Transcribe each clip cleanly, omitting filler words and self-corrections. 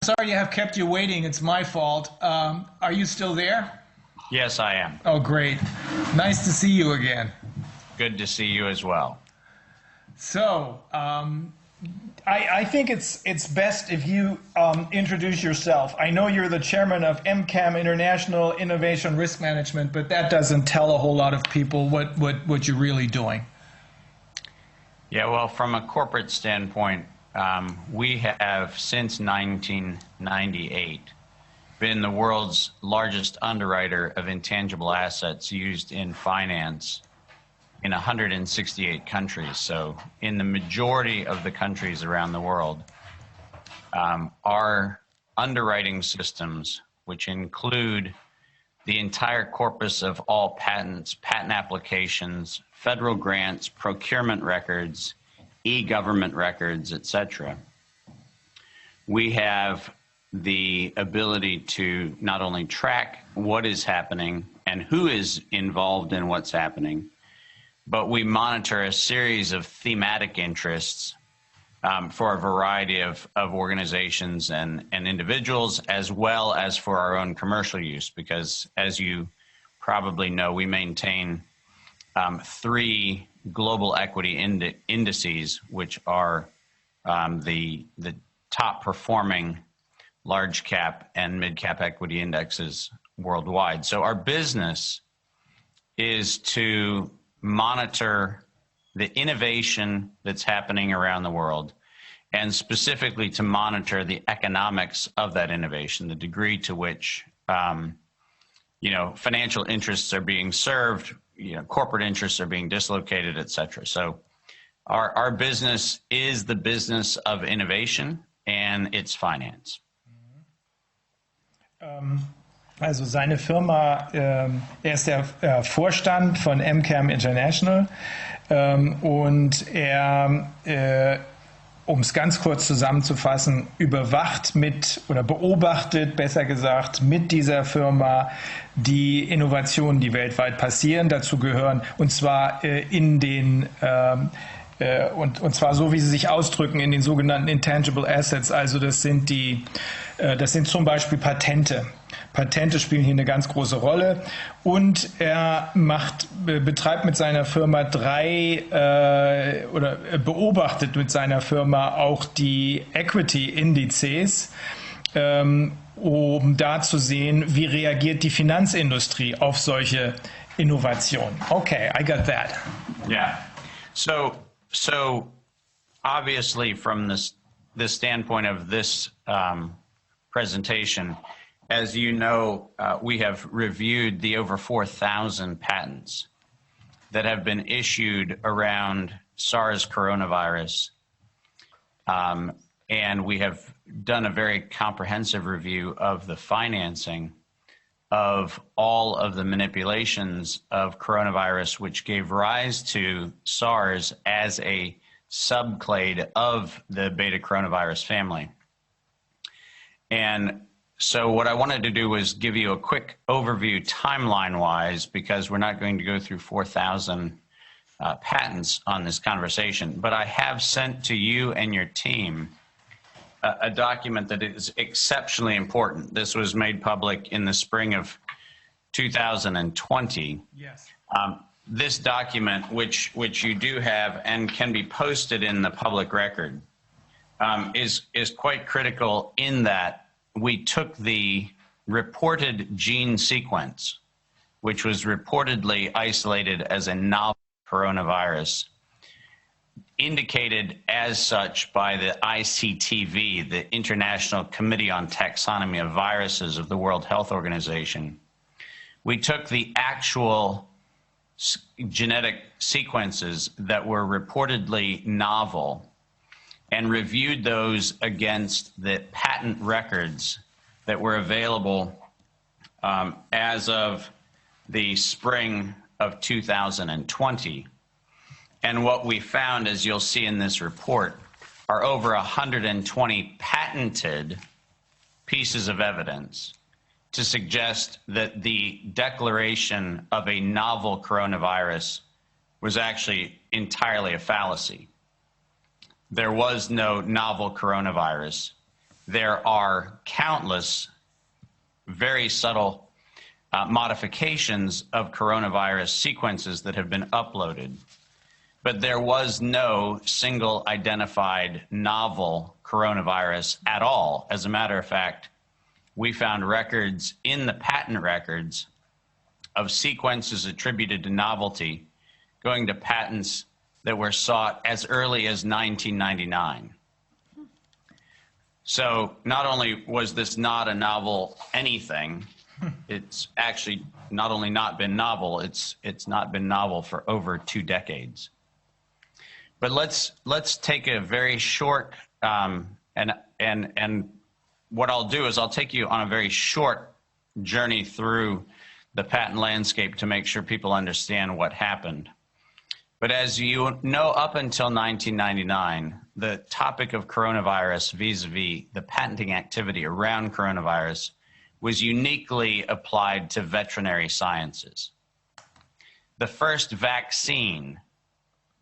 sorry to have kept you waiting. It's my fault. Are you still there? Yes, I am. Oh, great. Nice to see you again. Good to see you as well. So, I think it's best if you introduce yourself. I know you're the chairman of MCAM, International Innovation Risk Management, but that doesn't tell a whole lot of people what you're really doing. Yeah, well, from a corporate standpoint, we have, since 1998, been the world's largest underwriter of intangible assets used in finance in 168 countries. So in the majority of the countries around the world, our underwriting systems, which include the entire corpus of all patents, patent applications, federal grants, procurement records, e-government records, etc. We have the ability to not only track what is happening and who is involved in what's happening, but we monitor a series of thematic interests for a variety of organizations and individuals, as well as for our own commercial use, because as you probably know, we maintain 3 global equity indices, which are the top performing large cap and mid cap equity indexes worldwide. So our business is to monitor the innovation that's happening around the world, and specifically to monitor the economics of that innovation, the degree to which financial interests are being served, corporate interests are being dislocated, et cetera. So our business is the business of innovation, and it's finance. Also seine Firma, ist der Vorstand von MCAM International und er, um es ganz kurz zusammenzufassen, beobachtet, besser gesagt, mit dieser Firma die Innovationen, die weltweit passieren. Dazu gehören, und zwar und zwar so, wie sie sich ausdrücken, in den sogenannten intangible assets. Also das sind zum Beispiel Patente. Patente spielen hier eine ganz große Rolle, und er betreibt mit seiner Firma beobachtet mit seiner Firma auch die Equity-Indizes, um da zu sehen, wie reagiert die Finanzindustrie auf solche Innovationen. Okay, I got that. Yeah. So obviously from the standpoint of this presentation, as you know, we have reviewed the over 4,000 patents that have been issued around SARS coronavirus. And we have done a very comprehensive review of the financing of all of the manipulations of coronavirus, which gave rise to SARS as a subclade of the beta coronavirus family. And so what I wanted to do was give you a quick overview timeline-wise, because we're not going to go through 4,000 patents on this conversation, but I have sent to you and your team a document that is exceptionally important. This was made public in the spring of 2020. Yes. This document, which you do have and can be posted in the public record, is quite critical in that we took the reported gene sequence, which was reportedly isolated as a novel coronavirus, indicated as such by the ICTV, the International Committee on Taxonomy of Viruses of the World Health Organization. We took the actual genetic sequences that were reportedly novel and reviewed those against the patent records that were available as of the spring of 2020. And what we found, as you'll see in this report, are over 120 patented pieces of evidence to suggest that the declaration of a novel coronavirus was actually entirely a fallacy. There was no novel coronavirus. there are countless very subtle modifications of coronavirus sequences that have been uploaded. But there was no single identified novel coronavirus at all. As a matter of fact, we found records in the patent records of sequences attributed to novelty going to patents that were sought as early as 1999. So not only was this not a novel anything, it's actually not only not been novel, it's not been novel for over 2 decades. But let's take a very short and what I'll do is I'll take you on a very short journey through the patent landscape to make sure people understand what happened. But as you know, up until 1999, the topic of coronavirus vis-a-vis the patenting activity around coronavirus was uniquely applied to veterinary sciences. The first vaccine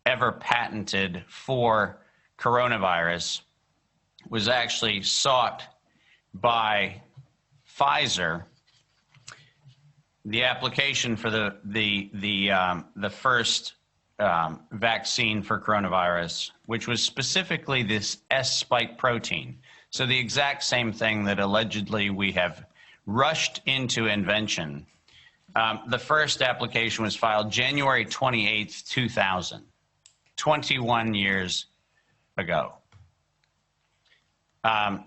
ever patented for coronavirus was actually sought by Pfizer. The application for the first vaccine for coronavirus, which was specifically this S spike protein. So the exact same thing that allegedly we have rushed into invention. The first application was filed January 28th, 2000, 21 years ago.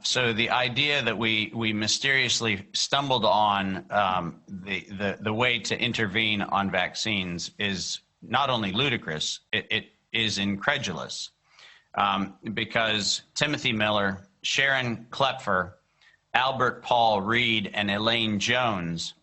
So the idea that we mysteriously stumbled on the way to intervene on vaccines is not only ludicrous, it is incredulous, because Timothy Miller, Sharon Klepfer, Albert Paul Reed, and Elaine Jones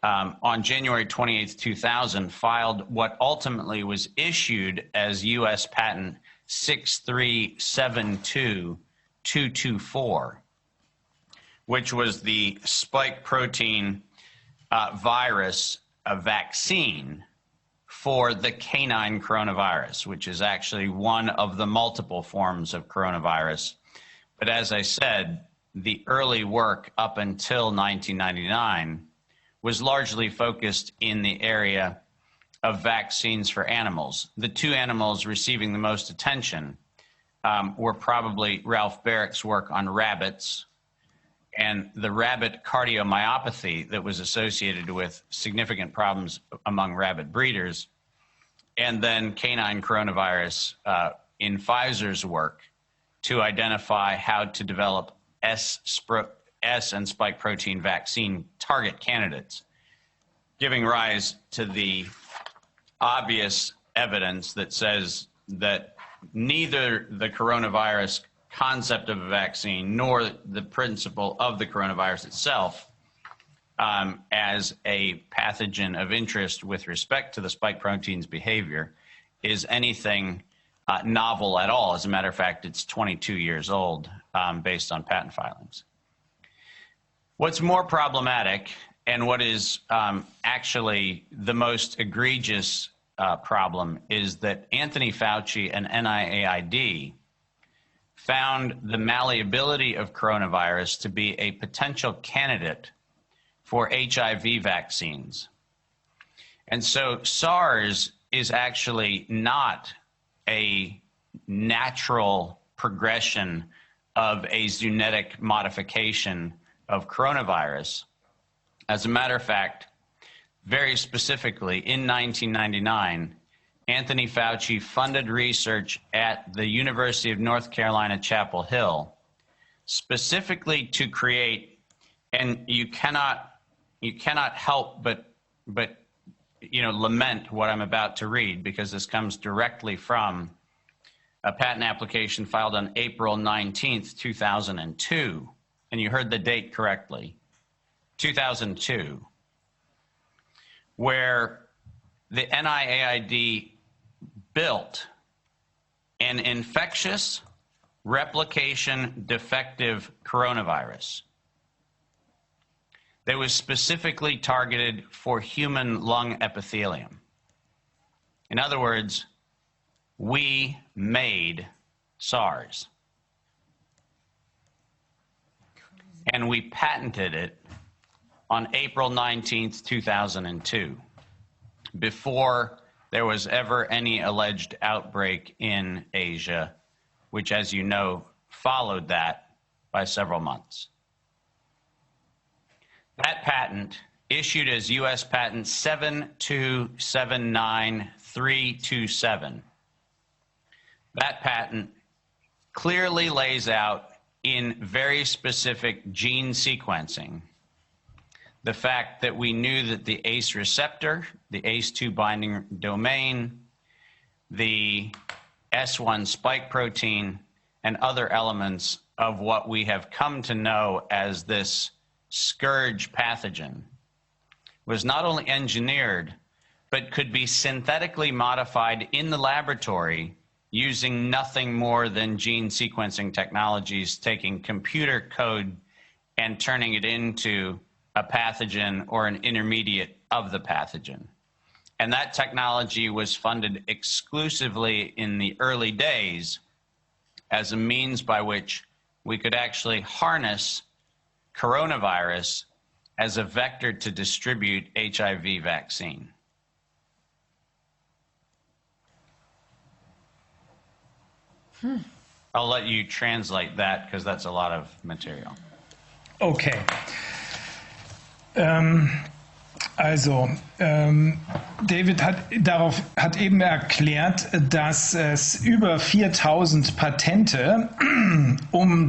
on January 28th, 2000 filed what ultimately was issued as U.S. Patent 6372224, which was the spike protein virus vaccine for the canine coronavirus, which is actually one of the multiple forms of coronavirus. But as I said, the early work up until 1999 was largely focused in the area of vaccines for animals. The 2 animals receiving the most attention were probably Ralph Barrick's work on rabbits and the rabbit cardiomyopathy that was associated with significant problems among rabbit breeders, and then canine coronavirus in Pfizer's work to identify how to develop S and spike protein vaccine target candidates, giving rise to the obvious evidence that says that neither the coronavirus concept of a vaccine nor the principle of the coronavirus itself as a pathogen of interest with respect to the spike protein's behavior is anything novel at all. As a matter of fact, it's 22 years old based on patent filings. What's more problematic, and what is actually the most egregious problem, is that Anthony Fauci and NIAID found the malleability of coronavirus to be a potential candidate for HIV vaccines. And so SARS is actually not a natural progression of a zoonotic modification of coronavirus. As a matter of fact, very specifically, in 1999, Anthony Fauci funded research at the University of North Carolina, Chapel Hill, specifically to create, and you cannot help but lament what I'm about to read, because this comes directly from a patent application filed on April 19th, 2002. And you heard the date correctly, 2002, where the NIAID built an infectious replication defective coronavirus that was specifically targeted for human lung epithelium. In other words, we made SARS. and we patented it on April 19th, 2002, before there was ever any alleged outbreak in Asia, which, as you know, followed that by several months. That patent, issued as U.S. Patent 7279327, that patent clearly lays out in very specific gene sequencing the fact that we knew that the ACE receptor, the ACE2 binding domain, the S1 spike protein, and other elements of what we have come to know as this scourge pathogen was not only engineered, but could be synthetically modified in the laboratory using nothing more than gene sequencing technologies, taking computer code and turning it into a pathogen or an intermediate of the pathogen. And that technology was funded exclusively in the early days as a means by which we could actually harness coronavirus as a vector to distribute HIV vaccine. I'll let you translate that because that's a lot of material. Okay. David hat eben erklärt, dass es über 4000 Patente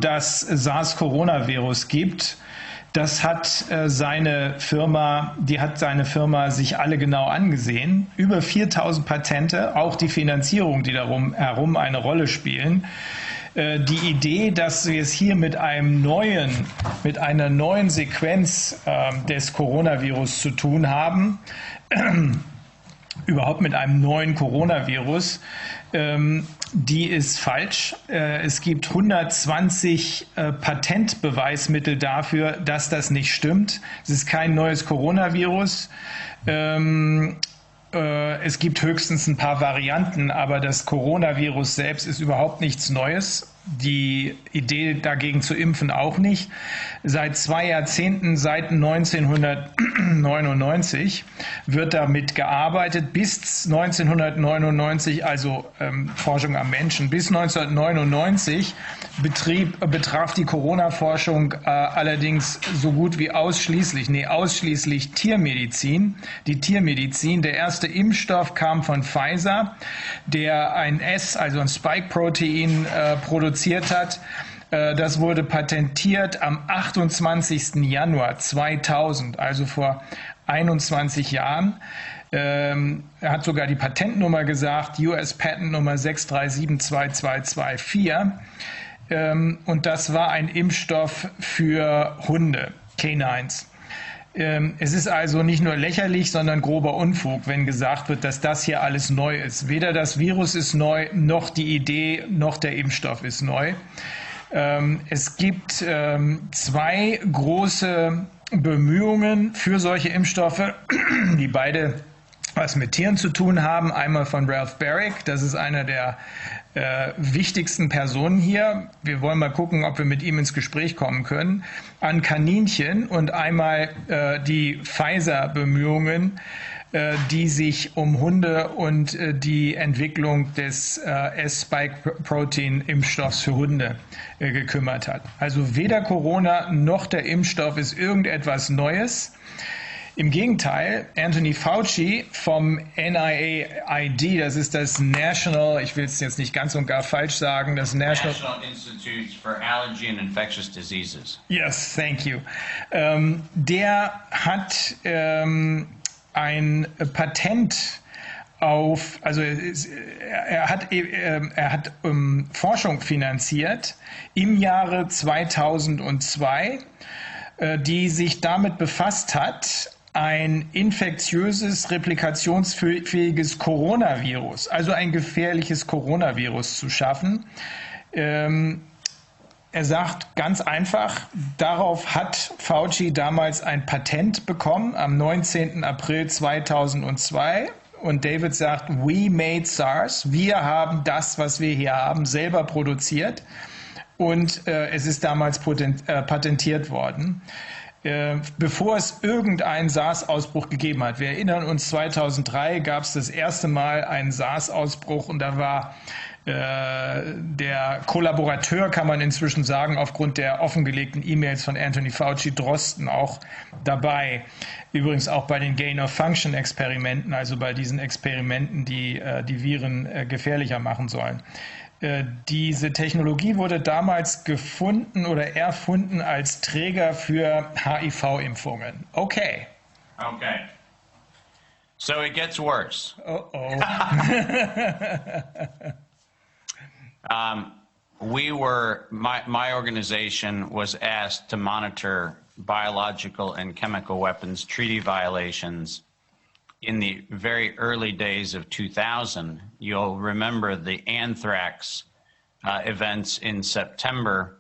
das SARS-Coronavirus gibt. Das hat seine Firma sich alle genau angesehen. Über 4000 Patente, auch die Finanzierung, die darum herum eine Rolle spielen. Die Idee, dass wir es hier mit einer neuen Sequenz des Coronavirus zu tun haben, überhaupt mit einem neuen Coronavirus, die ist falsch. Es gibt 120 Patentbeweismittel dafür, dass das nicht stimmt. Es ist kein neues Coronavirus. Es gibt höchstens ein paar Varianten, aber das Coronavirus selbst ist überhaupt nichts Neues. Die Idee dagegen zu impfen auch nicht. Seit 2 Jahrzehnten, seit 1999, wird damit gearbeitet. Bis 1999, also Forschung am Menschen, bis 1999 betraf die Corona-Forschung allerdings so gut wie ausschließlich Tiermedizin. Die Tiermedizin, der erste Impfstoff kam von Pfizer, der ein also ein Spike-Protein produziert hat. Das wurde patentiert am 28. Januar 2000, also vor 21 Jahren. Er hat sogar die Patentnummer gesagt, US Patent Nummer 6372224. Und das war ein Impfstoff für Hunde, Canines. Es ist also nicht nur lächerlich, sondern grober Unfug, wenn gesagt wird, dass das hier alles neu ist. Weder das Virus ist neu, noch die Idee, noch der Impfstoff ist neu. Es gibt 2 große Bemühungen für solche Impfstoffe, die beide was mit Tieren zu tun haben. Einmal von Ralph Barrick, das ist einer der wichtigsten Personen hier. Wir wollen mal gucken, ob wir mit ihm ins Gespräch kommen können. An Kaninchen und einmal die Pfizer-Bemühungen, die sich um Hunde und die Entwicklung des S-Spike-Protein-Impfstoffs für Hunde gekümmert hat. Also weder Corona noch der Impfstoff ist irgendetwas Neues. Im Gegenteil, Anthony Fauci vom NIAID, das ist das National, ich will es jetzt nicht ganz und gar falsch sagen, das National Institute for Allergy and Infectious Diseases. Yes, thank you. Der hat ein Patent auf, also er hat Forschung finanziert im Jahre 2002, die sich damit befasst hat, ein infektiöses, replikationsfähiges Coronavirus, also ein gefährliches Coronavirus zu schaffen. Er sagt ganz einfach, darauf hat Fauci damals ein Patent bekommen am 19. April 2002. Und David sagt, we made SARS, wir haben das, was wir hier haben, selber produziert. und es ist damals patentiert worden, bevor es irgendeinen SARS-Ausbruch gegeben hat. Wir erinnern uns, 2003 gab es das erste Mal einen SARS-Ausbruch und da war der Kollaborateur, kann man inzwischen sagen, aufgrund der offengelegten E-Mails von Anthony Fauci, Drosten, auch dabei. Übrigens auch bei den Gain-of-Function-Experimenten, also bei diesen Experimenten, die die Viren gefährlicher machen sollen. Diese Technologie wurde damals gefunden oder erfunden als Träger für HIV-Impfungen. Okay. Okay. So it gets worse. Oh. My organization was asked to monitor biological and chemical weapons treaty violations in the very early days of 2000. You'll remember the anthrax events in September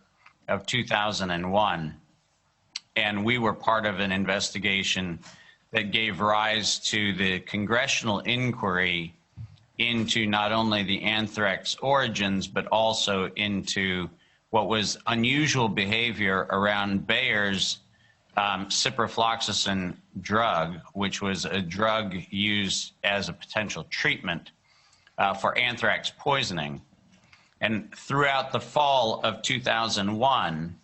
of 2001. And we were part of an investigation that gave rise to the congressional inquiry into not only the anthrax origins, but also into what was unusual behavior around Bayer's ciprofloxacin drug, which was a drug used as a potential treatment for anthrax poisoning. And throughout the fall of 2001,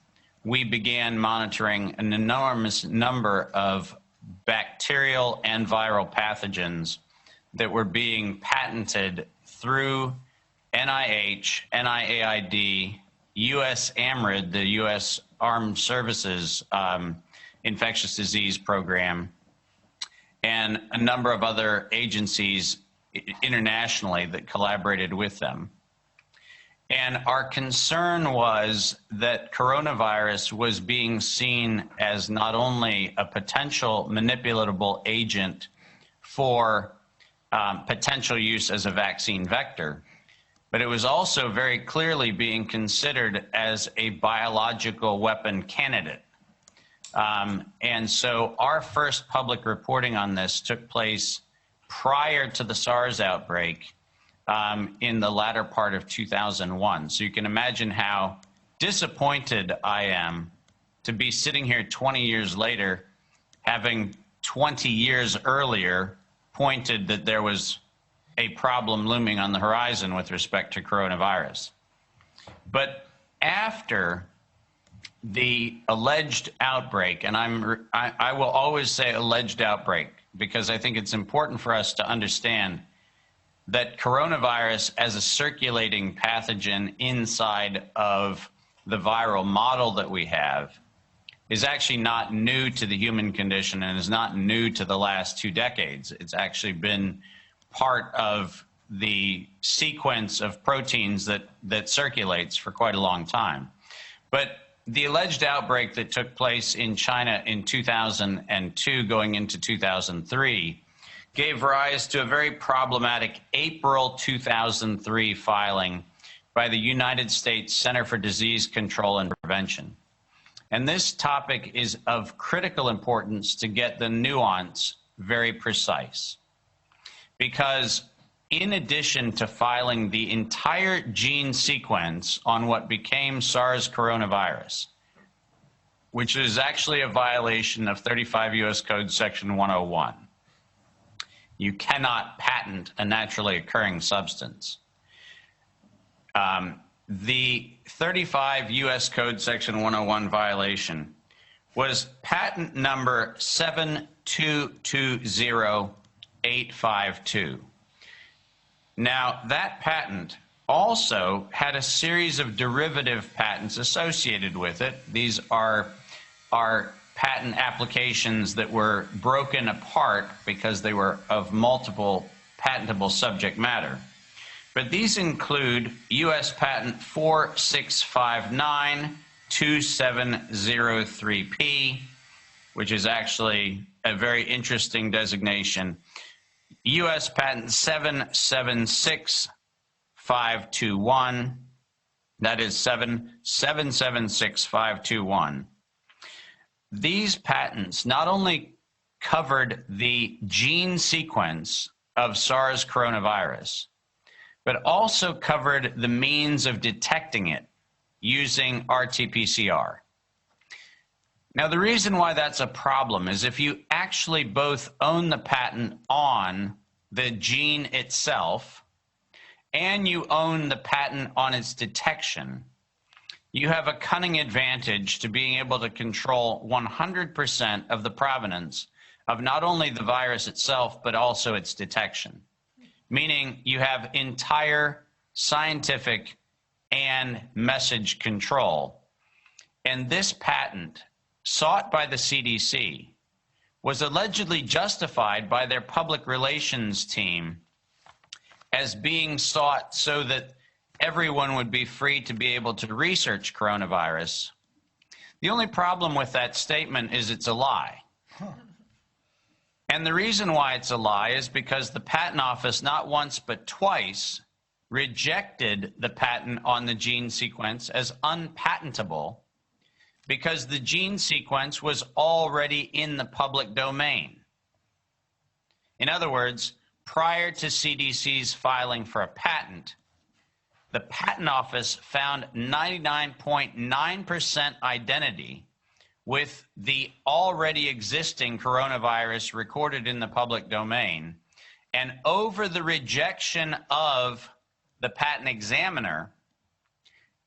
we began monitoring an enormous number of bacterial and viral pathogens that were being patented through NIH, NIAID, US AMRID, the US Armed Services Infectious Disease Program, and a number of other agencies internationally that collaborated with them. And our concern was that coronavirus was being seen as not only a potential manipulatable agent for potential use as a vaccine vector, but it was also very clearly being considered as a biological weapon candidate. And so our first public reporting on this took place prior to the SARS outbreak in the latter part of 2001. So you can imagine how disappointed I am to be sitting here 20 years later, having 20 years earlier pointed that there was a problem looming on the horizon with respect to coronavirus. But after the alleged outbreak, and I will always say alleged outbreak, because I think it's important for us to understand that coronavirus as a circulating pathogen inside of the viral model that we have is actually not new to the human condition and is not new to the last 2 decades. It's actually been part of the sequence of proteins that circulates for quite a long time. But the alleged outbreak that took place in China in 2002 going into 2003 gave rise to a very problematic April 2003 filing by the United States Center for Disease Control and Prevention. And this topic is of critical importance to get the nuance very precise. Because in addition to filing the entire gene sequence on what became SARS coronavirus, which is actually a violation of 35 U.S. Code Section 101, you cannot patent a naturally occurring substance. The 35 U.S. Code Section 101 violation was patent number 7220852. Now, that patent also had a series of derivative patents associated with it. These are patent applications that were broken apart because they were of multiple patentable subject matter. But these include U.S. Patent 46592703P, which is actually a very interesting designation. U.S. Patent 776521, that is 776521. These patents not only covered the gene sequence of SARS coronavirus, but also covered the means of detecting it using RT-PCR. Now, the reason why that's a problem is if you actually both own the patent on the gene itself and you own the patent on its detection, you have a cunning advantage to being able to control 100% of the provenance of not only the virus itself, but also its detection. Meaning you have entire scientific and message control. And this patent, sought by the CDC, was allegedly justified by their public relations team as being sought so that everyone would be free to be able to research coronavirus. The only problem with that statement is it's a lie. And the reason why it's a lie is because the Patent Office not once but twice rejected the patent on the gene sequence as unpatentable because the gene sequence was already in the public domain. In other words, prior to CDC's filing for a patent, the Patent Office found 99.9% identity with the already existing coronavirus recorded in the public domain, and over the rejection of the patent examiner,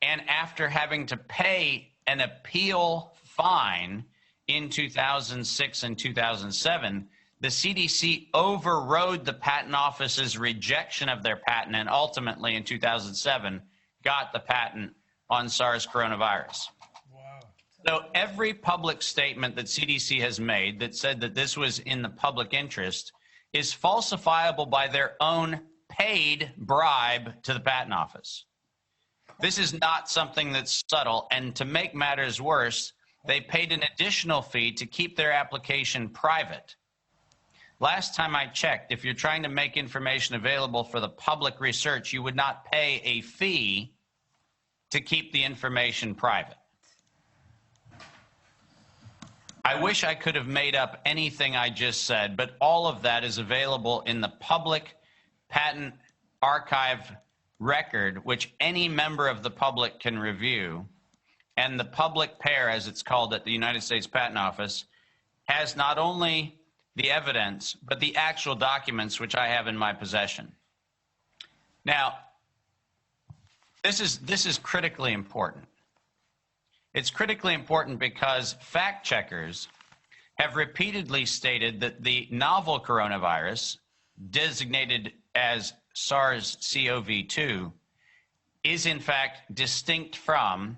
and after having to pay an appeal fine in 2006 and 2007, the CDC overrode the Patent Office's rejection of their patent and ultimately in 2007 got the patent on SARS coronavirus. Wow. So every public statement that CDC has made that said that this was in the public interest is falsifiable by their own paid bribe to the Patent Office. This is not something that's subtle, and to make matters worse, they paid an additional fee to keep their application private. Last time I checked, if you're trying to make information available for the public research, you would not pay a fee to keep the information private. I wish I could have made up anything I just said, but all of that is available in the public patent archive record, which any member of the public can review. And the public pair, as it's called at the United States Patent Office, has not only the evidence, but the actual documents which I have in my possession. Now, this is critically important. It's critically important because fact checkers have repeatedly stated that the novel coronavirus, designated as SARS-CoV2, is in fact distinct from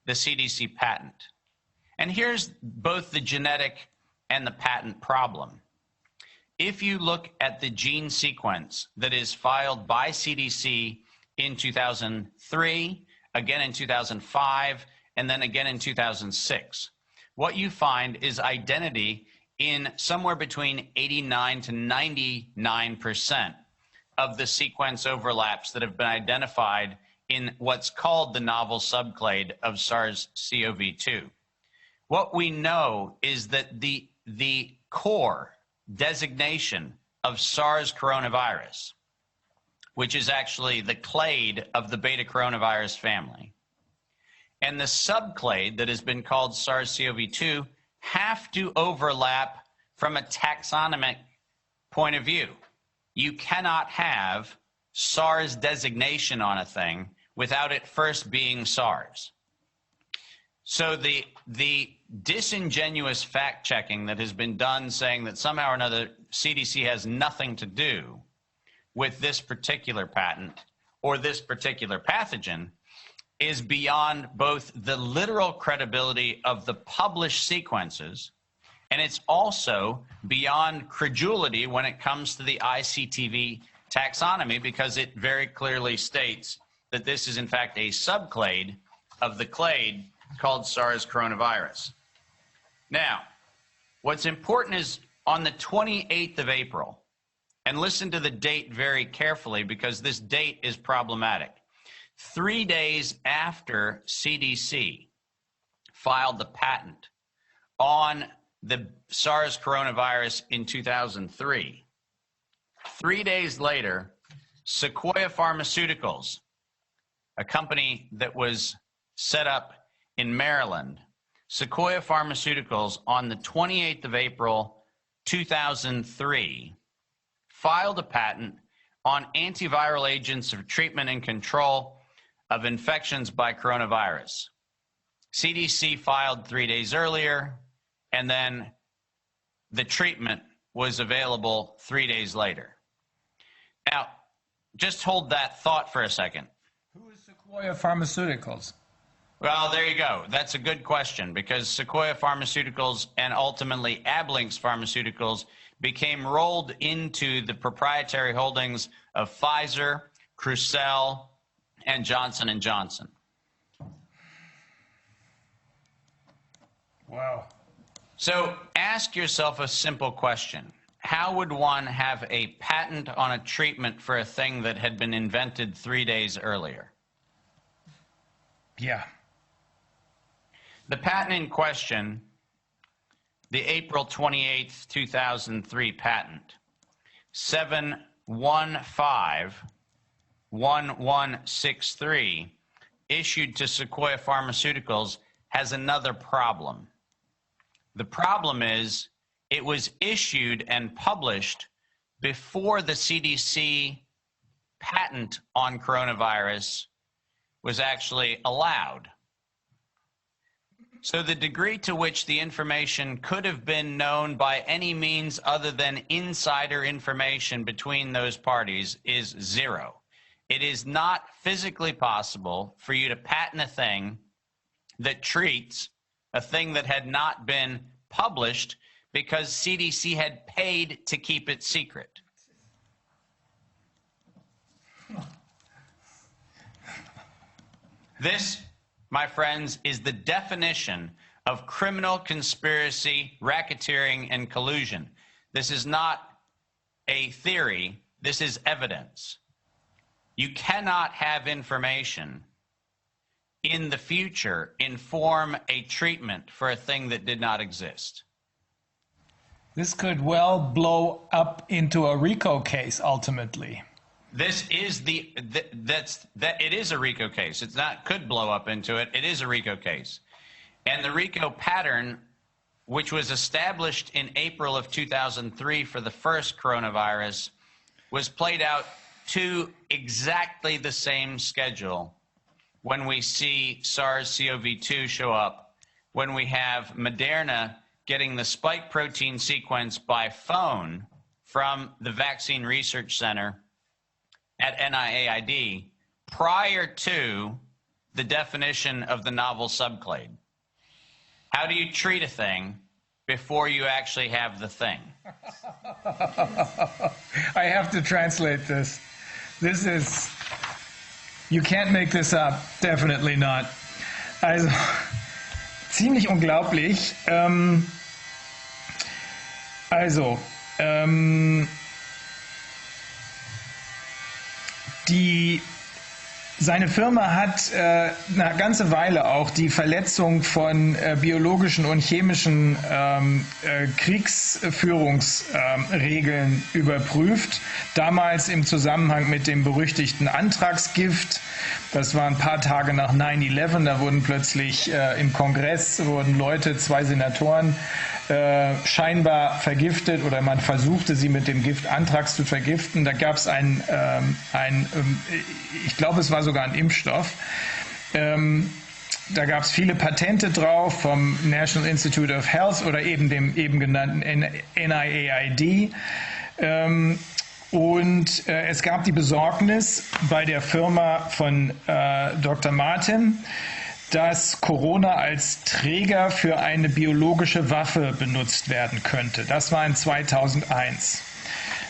the CDC patent. And here's both the genetic and the patent problem. If you look at the gene sequence that is filed by CDC in 2003, again in 2005, and then again in 2006, what you find is identity in somewhere between 89 to 99% of the sequence overlaps that have been identified in what's called the novel subclade of SARS-CoV-2. What we know is that the core designation of SARS coronavirus, which is actually the clade of the beta coronavirus family, and the subclade that has been called SARS-CoV-2 have to overlap from a taxonomic point of view. You cannot have SARS designation on a thing without it first being SARS. So the disingenuous fact-checking that has been done saying that somehow or another CDC has nothing to do with this particular patent or this particular pathogen is beyond both the literal credibility of the published sequences, and it's also beyond credulity when it comes to the ICTV taxonomy, because it very clearly states that this is in fact a subclade of the clade called SARS coronavirus. Now, what's important is on the 28th of April, and listen to the date very carefully because this date is problematic. 3 days after CDC filed the patent on the SARS coronavirus in 2003, 3 days later, Sequoia Pharmaceuticals, a company that was set up in Maryland, Sequoia Pharmaceuticals on the 28th of April, 2003, filed a patent on antiviral agents of treatment and control of infections by coronavirus. CDC filed 3 days earlier, and then the treatment was available 3 days later. Now, just hold that thought for a second. Who is Sequoia Pharmaceuticals? Well, there you go. That's a good question, because Sequoia Pharmaceuticals and ultimately Ablynx Pharmaceuticals became rolled into the proprietary holdings of Pfizer, Crucell, and Johnson & Johnson. Wow. So ask yourself a simple question. How would one have a patent on a treatment for a thing that had been invented 3 days earlier? Yeah. The patent in question, the April 28th, 2003 patent, 7151163, issued to Sequoia Pharmaceuticals, has another problem. The problem is it was issued and published before the CDC patent on coronavirus was actually allowed. So the degree to which the information could have been known by any means other than insider information between those parties is zero. It is not physically possible for you to patent a thing that treats a thing that had not been published because CDC had paid to keep it secret. This, my friends, is the definition of criminal conspiracy, racketeering, and collusion. This is not a theory. This is evidence. You cannot have information in the future inform a treatment for a thing that did not exist. This could well blow up into a RICO case ultimately. This is it is a RICO case. It's not could blow up into it. It is a RICO case. And the RICO pattern, which was established in April of 2003 for the first coronavirus, was played out to exactly the same schedule when we see SARS CoV2 show up, when we have Moderna getting the spike protein sequence by phone from the Vaccine Research Center at NIAID prior to the definition of the novel subclade. How do you treat a thing before you actually have the thing? I have to translate this. This is, you can't make this up, definitely not. Also, ziemlich unglaublich. Seine Firma hat eine ganze Weile auch die Verletzung von biologischen und chemischen Kriegsführungsregeln überprüft. Damals im Zusammenhang mit dem berüchtigten Anthraxgift. Das war ein paar Tage nach 9/11. Da wurden plötzlich im Kongress Leute, 2 Senatoren, scheinbar vergiftet oder man versuchte sie mit dem Gift Anthrax zu vergiften. Da gab es ich glaube es war sogar ein Impfstoff. Da gab es viele Patente drauf vom National Institute of Health oder eben dem eben genannten NIAID. Und es gab die Besorgnis bei der Firma von Dr. Martin, dass Corona als Träger für eine biologische Waffe benutzt werden könnte. Das war in 2001.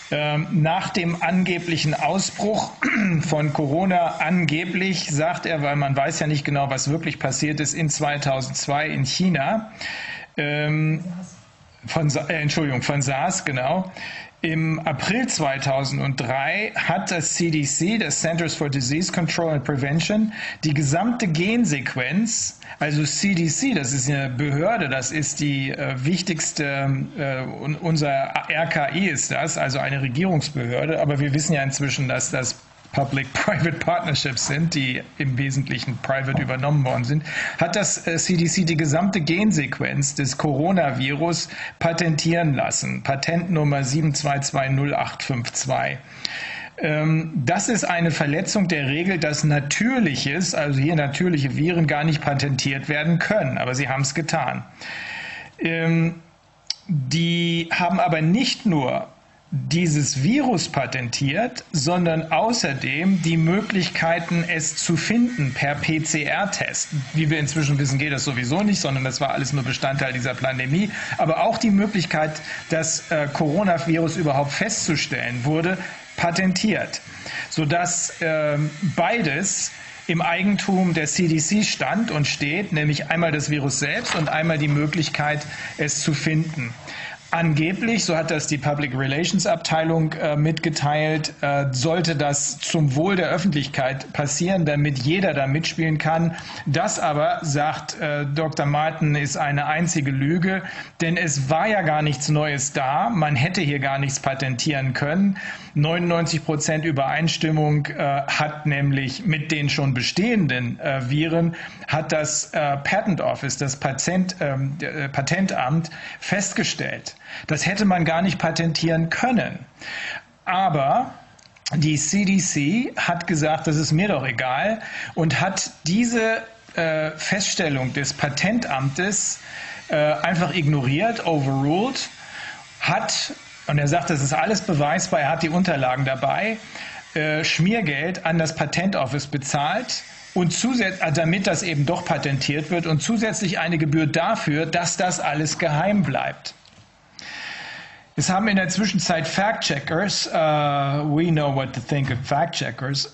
Nach dem angeblichen Ausbruch von Corona, angeblich, sagt er, weil man weiß ja nicht genau, was wirklich passiert ist, in 2002 in China, von SARS, genau. Im April 2003 hat das CDC, das Centers for Disease Control and Prevention, die gesamte Gensequenz, also CDC, das ist eine Behörde, das ist die wichtigste, unser RKI ist das, also eine Regierungsbehörde, aber wir wissen ja inzwischen, dass das Public-Private Partnerships sind, die im Wesentlichen private übernommen worden sind, hat das CDC die gesamte Gensequenz des Coronavirus patentieren lassen. Patentnummer 7220852. Das ist eine Verletzung der Regel, dass Natürliches, also hier natürliche Viren, gar nicht patentiert werden können. Aber sie haben es getan. Die haben aber nicht nur dieses Virus patentiert, sondern außerdem die Möglichkeiten, es zu finden per PCR-Test. Wie wir inzwischen wissen, geht das sowieso nicht, sondern das war alles nur Bestandteil dieser Pandemie. Aber auch die Möglichkeit, das Coronavirus überhaupt festzustellen, wurde patentiert, sodass beides im Eigentum der CDC stand und steht, nämlich einmal das Virus selbst und einmal die Möglichkeit, es zu finden. Angeblich, so hat das die Public Relations Abteilung mitgeteilt, sollte das zum Wohl der Öffentlichkeit passieren, damit jeder da mitspielen kann. Das aber, sagt Dr. Martin, ist eine einzige Lüge, denn es war ja gar nichts Neues da. Man hätte hier gar nichts patentieren können. 99% Übereinstimmung hat nämlich mit den schon bestehenden Viren, hat das Patent Office, das Patentamt, festgestellt. Das hätte man gar nicht patentieren können. Aber die CDC hat gesagt, das ist mir doch egal, und hat diese Feststellung des Patentamtes einfach ignoriert, overruled, und er sagt, das ist alles beweisbar, er hat die Unterlagen dabei, Schmiergeld an das Patent Office bezahlt, und damit das eben doch patentiert wird, und zusätzlich eine Gebühr dafür, dass das alles geheim bleibt. Es haben in der Zwischenzeit Fact-Checkers, we know what to think of Fact-Checkers,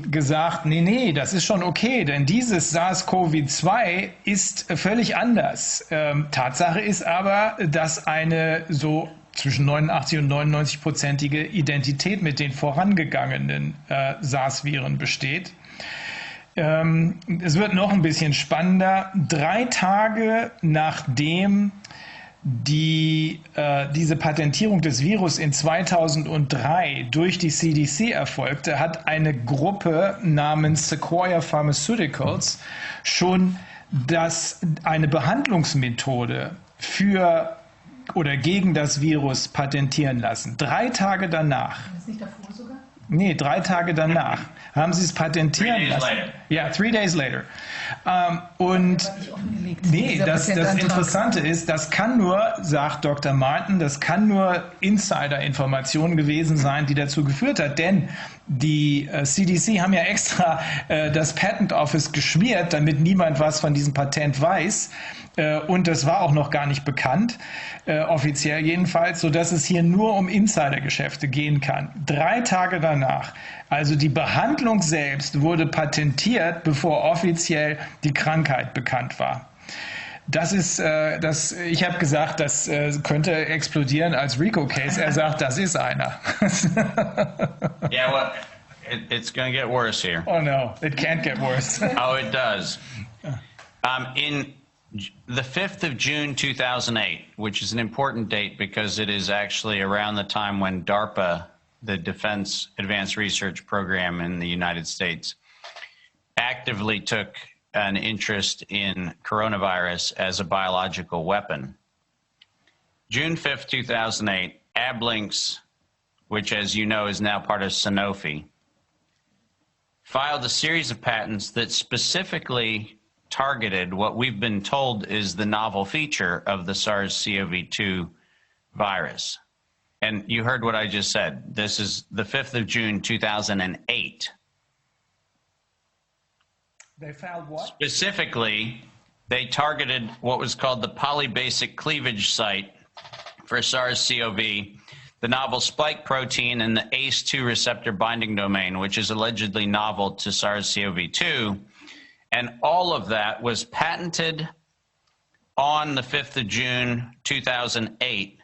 gesagt, nee, das ist schon okay, denn dieses SARS-Cov2 ist völlig anders. Tatsache ist aber, dass eine so zwischen 89 und 99-prozentige Identität mit den vorangegangenen SARS-Viren besteht. Es wird noch ein bisschen spannender. 3 Tage nachdem diese Patentierung des Virus in 2003 durch die CDC erfolgte, hat eine Gruppe namens Sequoia Pharmaceuticals schon eine Behandlungsmethode für oder gegen das Virus patentieren lassen. 3 Tage danach. Ist nicht davor sogar? Nee, 3 Tage danach haben sie es patentieren lassen. Ja, 3 days later. Und nee, das Interessante ist, das kann nur, sagt Dr. Martin, das kann nur Insider-Information gewesen sein, die dazu geführt hat. Denn die CDC haben ja extra das Patent Office geschmiert, damit niemand was von diesem Patent weiß. Und das war auch noch gar nicht bekannt, offiziell jedenfalls, sodass es hier nur um Insidergeschäfte gehen kann. 3 Tage danach, also die Behandlung selbst wurde patentiert, bevor offiziell die Krankheit bekannt war. Das ist, ich habe gesagt, das könnte explodieren als RICO-Case. Er sagt, das ist einer. Yeah, well, it's going to get worse here. Oh no, it can't get worse. Oh, it does. In the 5th of June 2008, which is an important date because it is actually around the time when DARPA, the Defense Advanced Research Program in the United States, actively took an interest in coronavirus as a biological weapon. June 5th, 2008, Ablinks, which as you know is now part of Sanofi, filed a series of patents that specifically targeted what we've been told is the novel feature of the SARS-CoV-2 virus. And you heard what I just said. This is the 5th of June, 2008. They filed what? Specifically, they targeted what was called the polybasic cleavage site for SARS-CoV, the novel spike protein, and the ACE2 receptor binding domain, which is allegedly novel to SARS-CoV-2. And all of that was patented on the 5th of June, 2008.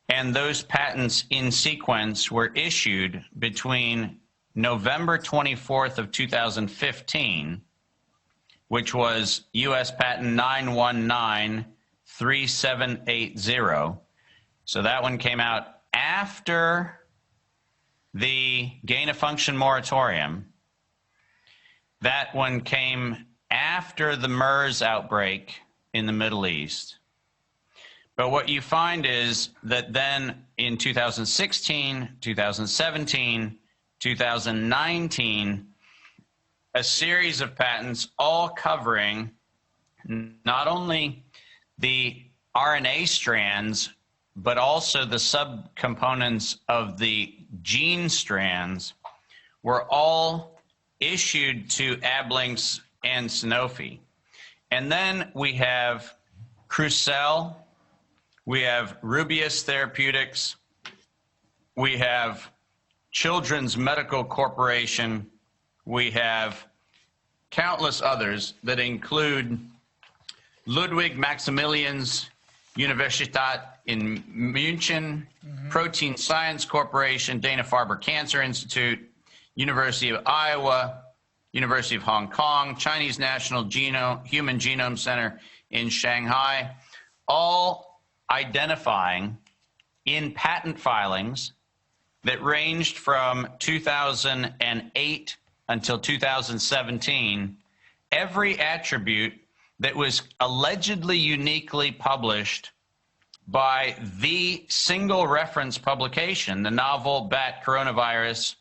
And those patents in sequence were issued between November 24th of 2015, which was U.S. patent 9193780. So that one came out after the gain-of-function moratorium. That one came after the MERS outbreak in the Middle East. But what you find is that then in 2016, 2017, 2019, a series of patents all covering not only the RNA strands, but also the subcomponents of the gene strands were all issued to Ablynx and Sanofi. And then we have Crucell, we have Rubius Therapeutics, we have Children's Medical Corporation, we have countless others that include Ludwig Maximilians Universität in München, Protein Science Corporation, Dana-Farber Cancer Institute, University of Iowa, University of Hong Kong, Chinese National Human Genome Center in Shanghai, all identifying in patent filings that ranged from 2008 until 2017, every attribute that was allegedly uniquely published by the single reference publication, the novel bat coronavirus,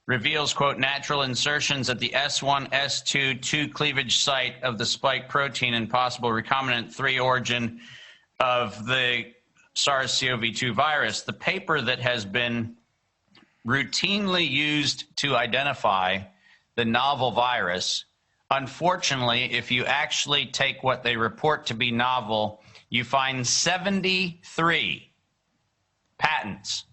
reveals, quote, natural insertions at the S1, S2, 2 cleavage site of the spike protein and possible recombinant 3 origin of the SARS-CoV-2 virus. The paper that has been routinely used to identify the novel virus, unfortunately, if you actually take what they report to be novel, you find 73 patents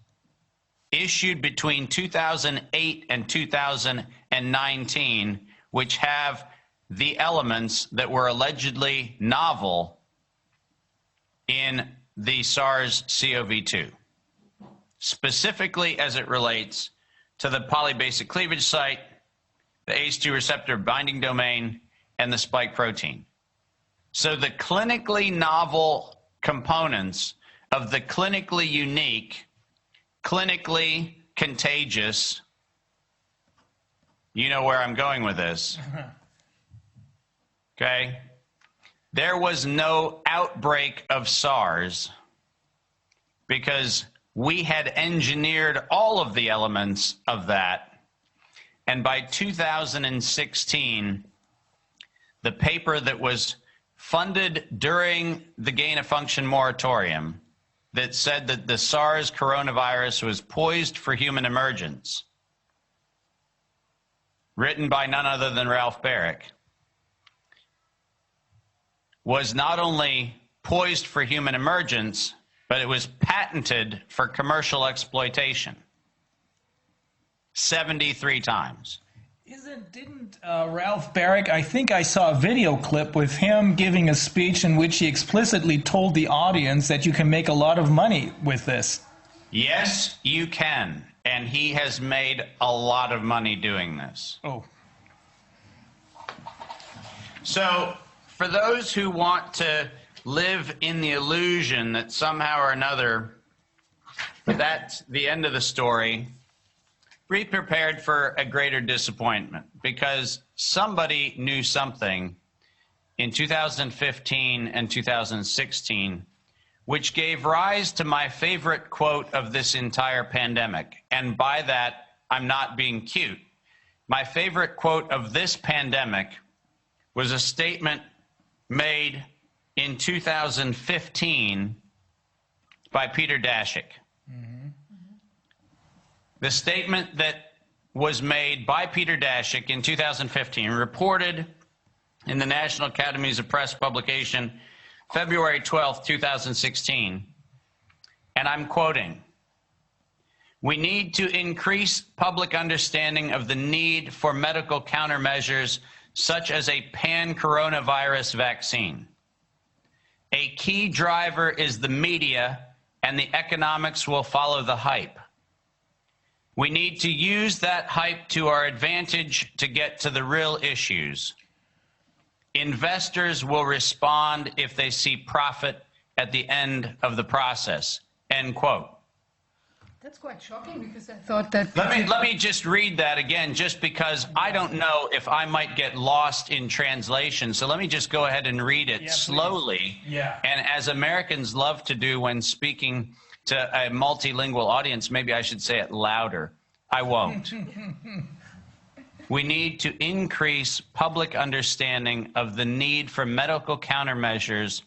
issued between 2008 and 2019, which have the elements that were allegedly novel in the SARS-CoV-2, specifically as it relates to the polybasic cleavage site, the ACE2 receptor binding domain, and the spike protein. So the clinically novel components of the clinically unique, clinically contagious, you know where I'm going with this, okay? There was no outbreak of SARS because we had engineered all of the elements of that. And by 2016, the paper that was funded during the gain-of-function moratorium that said that the SARS coronavirus was poised for human emergence, written by none other than Ralph Baric, was not only poised for human emergence, but it was patented for commercial exploitation 73 times. Didn't Ralph Baric, I think I saw a video clip with him giving a speech in which he explicitly told the audience that you can make a lot of money with this. Yes, you can. And he has made a lot of money doing this. Oh. So for those who want to live in the illusion that somehow or another that's the end of the story, be prepared for a greater disappointment, because somebody knew something in 2015 and 2016 which gave rise to my favorite quote of this entire pandemic. And by that, I'm not being cute. My favorite quote of this pandemic was a statement made in 2015 by Peter Daszak. The statement that was made by Peter Daszak in 2015, reported in the National Academies of Press publication, February 12th, 2016, and I'm quoting, "We need to increase public understanding of the need for medical countermeasures such as a pan-coronavirus vaccine. A key driver is the media, and the economics will follow the hype. We need to use that hype to our advantage to get to the real issues. Investors will respond if they see profit at the end of the process," end quote. That's quite shocking because I thought that... Let me just read that again, just because I don't know if I might get lost in translation. So let me just go ahead and read it slowly. Yeah. And as Americans love to do when speaking to a multilingual audience, maybe I should say it louder. I won't. We need to increase public understanding of the need for medical countermeasures,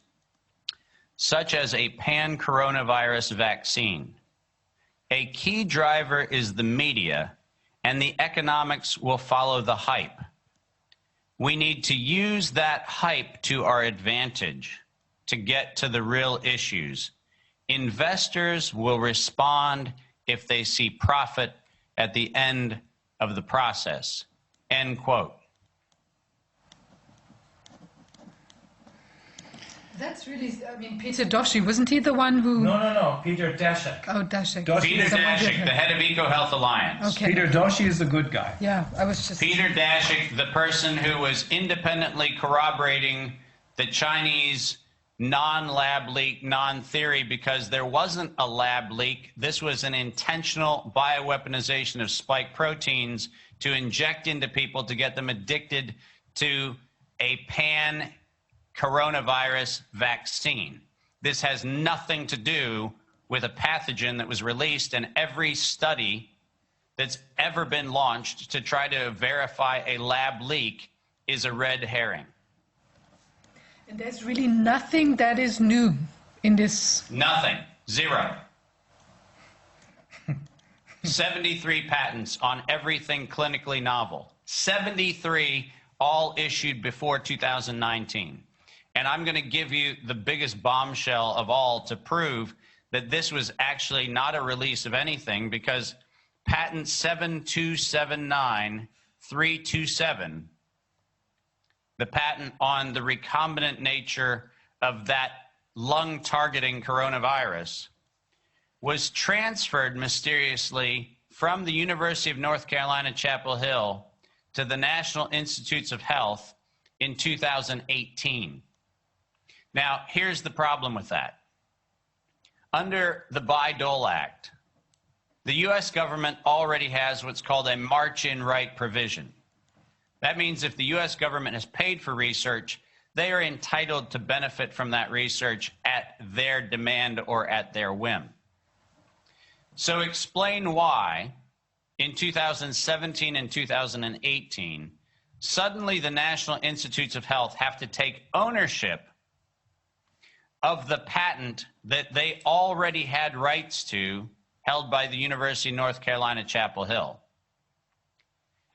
such as a pan-coronavirus vaccine. A key driver is the media, and the economics will follow the hype. We need to use that hype to our advantage to get to the real issues. Investors will respond if they see profit at the end of the process. End quote. That's really, I mean, Peter Doshi, wasn't he the one who... No, Peter Daszak. Oh, Daszak. Peter Daszak, the head of EcoHealth Alliance. Okay. Peter Doshi is the good guy. Yeah, I was just... Peter Daszak, the person who was independently corroborating the Chinese non-lab leak, non-theory, because there wasn't a lab leak. This was an intentional bioweaponization of spike proteins to inject into people to get them addicted to a pan-coronavirus vaccine. This has nothing to do with a pathogen that was released, and every study that's ever been launched to try to verify a lab leak is a red herring. And there's really nothing that is new in this. Nothing. Zero. 73 patents on everything clinically novel. 73 all issued before 2019. And I'm going to give you the biggest bombshell of all to prove that this was actually not a release of anything, because patent 7279327, the patent on the recombinant nature of that lung-targeting coronavirus, was transferred mysteriously from the University of North Carolina, Chapel Hill to the National Institutes of Health in 2018. Now, here's the problem with that. Under the Bayh-Dole Act, the U.S. government already has what's called a march-in right provision. That means if the U.S. government has paid for research, they are entitled to benefit from that research at their demand or at their whim. So explain why in 2017 and 2018, suddenly the National Institutes of Health have to take ownership of the patent that they already had rights to, held by the University of North Carolina, Chapel Hill.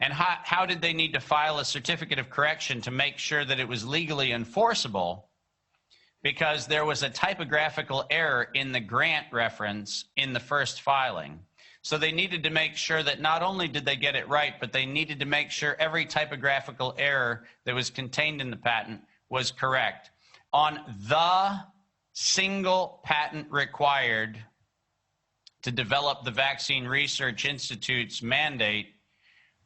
And how did they need to file a certificate of correction to make sure that it was legally enforceable? Because there was a typographical error in the grant reference in the first filing. So they needed to make sure that not only did they get it right, but they needed to make sure every typographical error that was contained in the patent was correct. On the single patent required to develop the Vaccine Research Institute's mandate,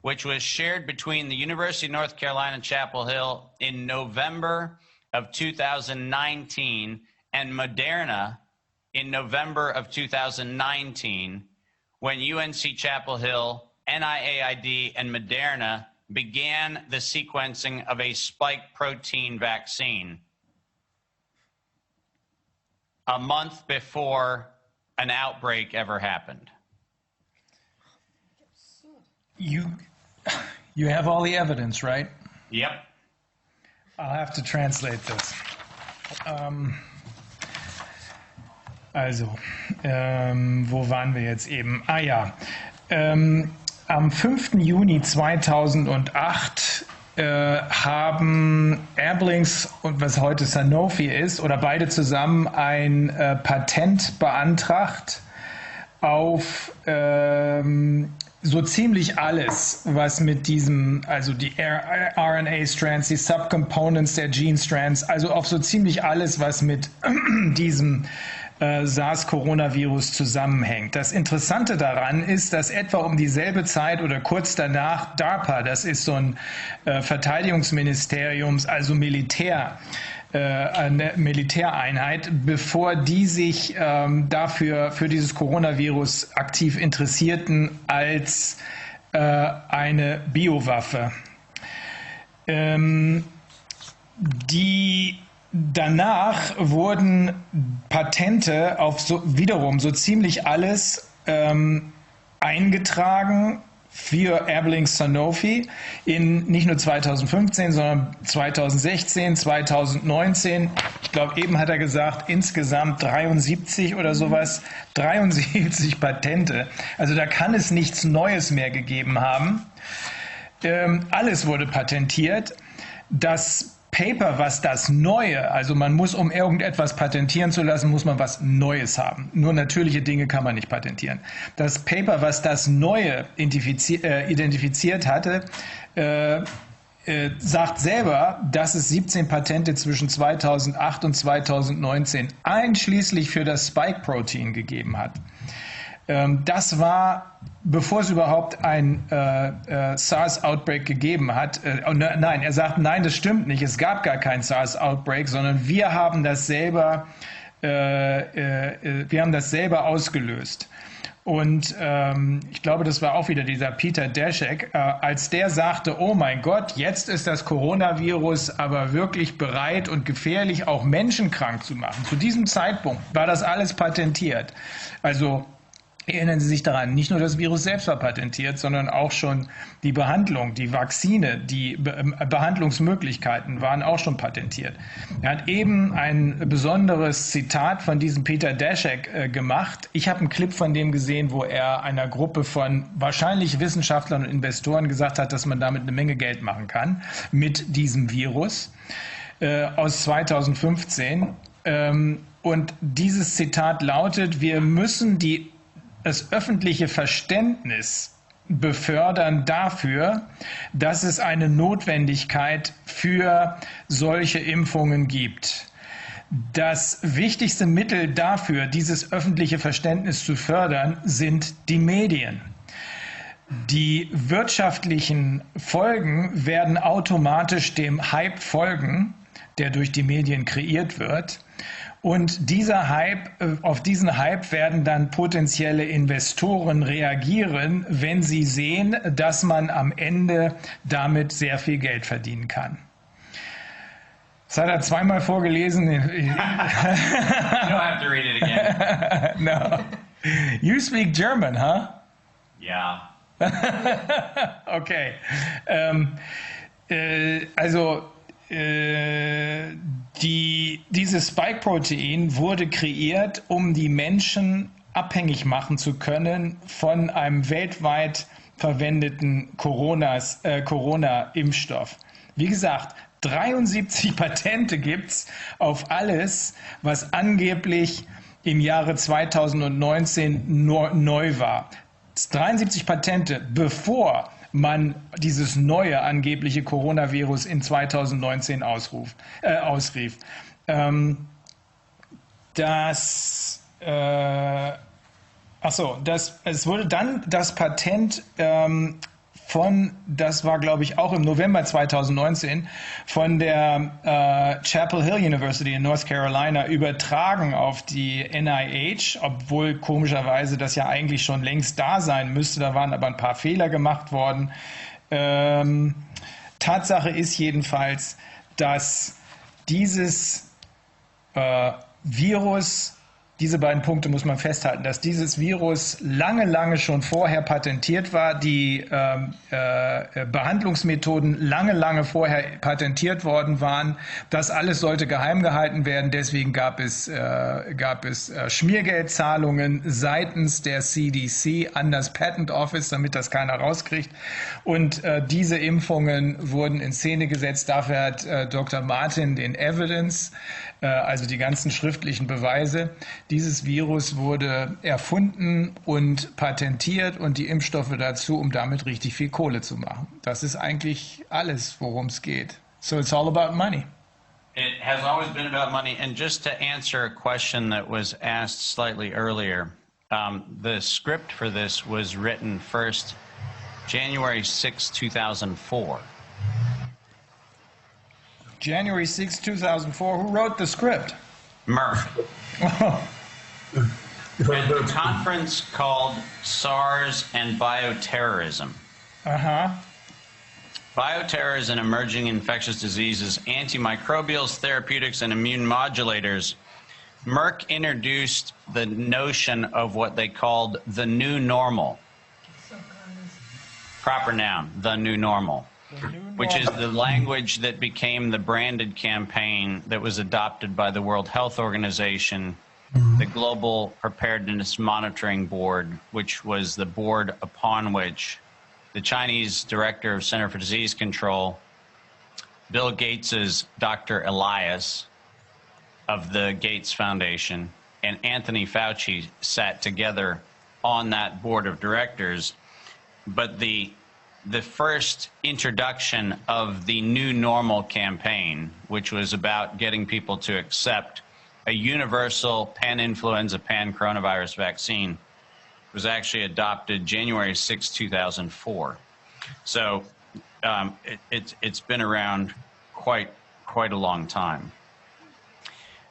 which was shared between the University of North Carolina, Chapel Hill in November of 2019 and Moderna in November of 2019, when UNC Chapel Hill, NIAID, and Moderna began the sequencing of a spike protein vaccine a month before an outbreak ever happened. You have all the evidence, right? Yep. I'll have to translate this. Wo waren wir jetzt eben? Ah ja, am 5. Juni 2008 haben Airblings und was heute Sanofi ist, oder beide zusammen ein Patent beantragt auf so ziemlich alles, was mit diesem, also die RNA-Strands, die Subcomponents der Gene-Strands, also auf so ziemlich alles, was mit diesem SARS-Coronavirus zusammenhängt. Das Interessante daran ist, dass etwa um dieselbe Zeit oder kurz danach DARPA, das ist so ein Verteidigungsministeriums, also Militär, eine Militäreinheit, bevor die sich für dieses Coronavirus aktiv interessierten als eine Biowaffe. Danach wurden Patente auf wiederum so ziemlich alles eingetragen für Airblings Sanofi in nicht nur 2015, sondern 2016, 2019. Ich glaube, eben hat er gesagt, insgesamt 73 oder sowas, 73 Patente. Also da kann es nichts Neues mehr gegeben haben. Alles wurde patentiert. Das Paper, was das Neue, also man muss, um irgendetwas patentieren zu lassen, muss man was Neues haben. Nur natürliche Dinge kann man nicht patentieren. Das Paper, was das Neue identifiziert hatte, sagt selber, dass es 17 Patente zwischen 2008 und 2019 einschließlich für das Spike-Protein gegeben hat. Das war, bevor es überhaupt ein SARS-Outbreak gegeben hat. Nein, er sagt, nein, das stimmt nicht. Es gab gar kein SARS-Outbreak, sondern wir haben das selber ausgelöst. Und ich glaube, das war auch wieder dieser Peter Daszak, als der sagte, oh mein Gott, jetzt ist das Coronavirus aber wirklich bereit und gefährlich, auch Menschen krank zu machen. Zu diesem Zeitpunkt war das alles patentiert. Also erinnern Sie sich daran, nicht nur das Virus selbst war patentiert, sondern auch schon die Behandlung, die Vakzine, die Behandlungsmöglichkeiten waren auch schon patentiert. Er hat eben ein besonderes Zitat von diesem Peter Daszak gemacht. Ich habe einen Clip von dem gesehen, wo er einer Gruppe von wahrscheinlich Wissenschaftlern und Investoren gesagt hat, dass man damit eine Menge Geld machen kann mit diesem Virus aus 2015. Und dieses Zitat lautet, wir müssen das öffentliche Verständnis befördern dafür, dass es eine Notwendigkeit für solche Impfungen gibt. Das wichtigste Mittel dafür, dieses öffentliche Verständnis zu fördern, sind die Medien. Die wirtschaftlichen Folgen werden automatisch dem Hype folgen, der durch die Medien kreiert wird. Und auf diesen Hype werden dann potenzielle Investoren reagieren, wenn sie sehen, dass man am Ende damit sehr viel Geld verdienen kann. Das hat er zweimal vorgelesen. You don't have to read it again. No. You speak German, huh? Yeah. Okay. Dieses Spike-Protein wurde kreiert, um die Menschen abhängig machen zu können von einem weltweit verwendeten Corona-Impfstoff. Wie gesagt, 73 Patente gibt's auf alles, was angeblich im Jahre 2019 neu war. 73 Patente, bevor man dieses neue angebliche Coronavirus in 2019 ausrief. Es wurde dann das Patent das war glaube ich auch im November 2019, von der Chapel Hill University in North Carolina übertragen auf die NIH, obwohl komischerweise das ja eigentlich schon längst da sein müsste, da waren aber ein paar Fehler gemacht worden. Tatsache ist jedenfalls, dass dieses Virus, diese beiden Punkte muss man festhalten, dass dieses Virus lange schon vorher patentiert war, die Behandlungsmethoden lange vorher patentiert worden waren. Das alles sollte geheim gehalten werden. Deswegen gab es Schmiergeldzahlungen seitens der CDC an das Patent Office, damit das keiner rauskriegt. Und diese Impfungen wurden in Szene gesetzt. Dafür hat Dr. Martin den Evidence, also die ganzen schriftlichen Beweise. Dieses Virus wurde erfunden und patentiert und die Impfstoffe dazu, um damit richtig viel Kohle zu machen. Das ist eigentlich alles, worum es geht. So it's all about money. It has always been about money. And just to answer a question that was asked slightly earlier, the script for this was written first January 6, 2004. January 6, 2004. Who wrote the script? Merck. At a conference called SARS and Bioterrorism. Uh-huh. Bioterrorism, emerging infectious diseases, antimicrobials, therapeutics, and immune modulators. Merck introduced the notion of what they called the new normal. Proper noun, the new normal, which is the language that became the branded campaign that was adopted by the World Health Organization, the Global Preparedness Monitoring Board, which was the board upon which the Chinese director of Center for Disease Control, Bill Gates's Dr. Elias of the Gates Foundation, and Anthony Fauci sat together on that board of directors. But the first introduction of the new normal campaign, which was about getting people to accept a universal pan-influenza, pan-coronavirus vaccine, was actually adopted January 6, 2004. So it's been around quite a long time.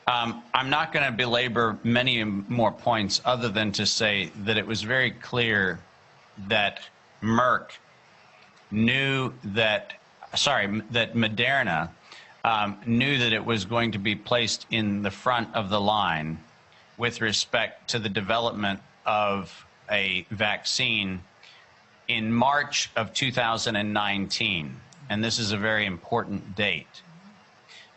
I'm not going to belabor many more points other than to say that it was very clear that Merck knew that Moderna knew that it was going to be placed in the front of the line with respect to the development of a vaccine in March of 2019. And this is a very important date,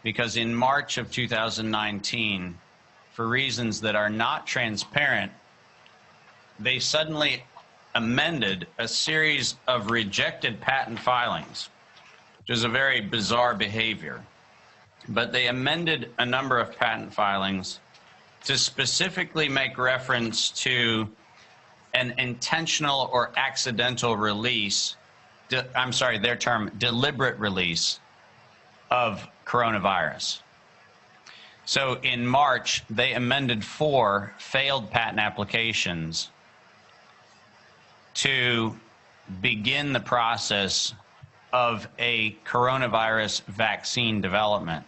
because in March of 2019, for reasons that are not transparent, they suddenly amended a series of rejected patent filings, which is a very bizarre behavior. But they amended a number of patent filings to specifically make reference to an intentional or accidental release, their term, deliberate release of coronavirus. So in March, they amended 4 failed patent applications to begin the process of a coronavirus vaccine development.